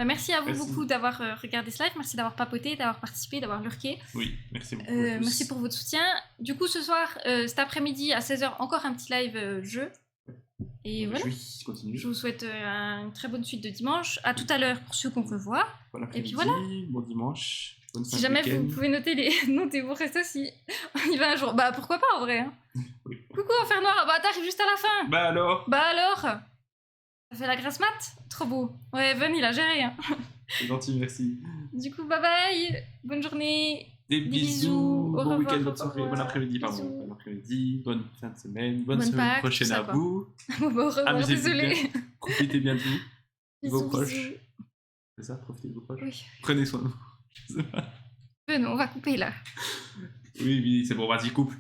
Merci à vous Merci. beaucoup d'avoir regardé ce live, merci d'avoir papoté, d'avoir participé, d'avoir lurké. Oui, merci beaucoup. Merci pour votre soutien. Du coup, ce soir, cet après-midi à 16h, encore un petit live jeu. Et voilà. Oui, continue. Je vous souhaite une très bonne suite de dimanche. À tout à l'heure pour ceux qu'on revoit. Bon Et puis après-midi, bon dimanche. Bonne fin Si de jamais week-end. vous pouvez noter notez vos restes aussi. On y va un jour. Bah pourquoi pas en vrai. Hein. Oui. Coucou Enfer Noir. Bah t'arrives juste à la fin. Bah alors, Bah alors. Ça fait la grasse mat. Trop beau. Ouais, Evan il a géré. Hein. c'est gentil, merci. Du coup bye bye. Bonne journée. Des bisous, bisous, au bon revoir, week-end, au bonne soirée, revoir. bon après-midi, pardon. Bisous. Bon après-midi, bonne fin de semaine, bonne Bonne semaine Pâques, prochaine tout ça, à quoi. vous. Bon, bah, au revoir. Amusez-vous Désolée. bien. Profitez bien de vous, de vos Bisous, proches. bisous. C'est ça, profitez de vos proches. Oui. Prenez soin de vous. Je sais pas. Ben, on va couper là. Oui, c'est bon, vas-y, couple.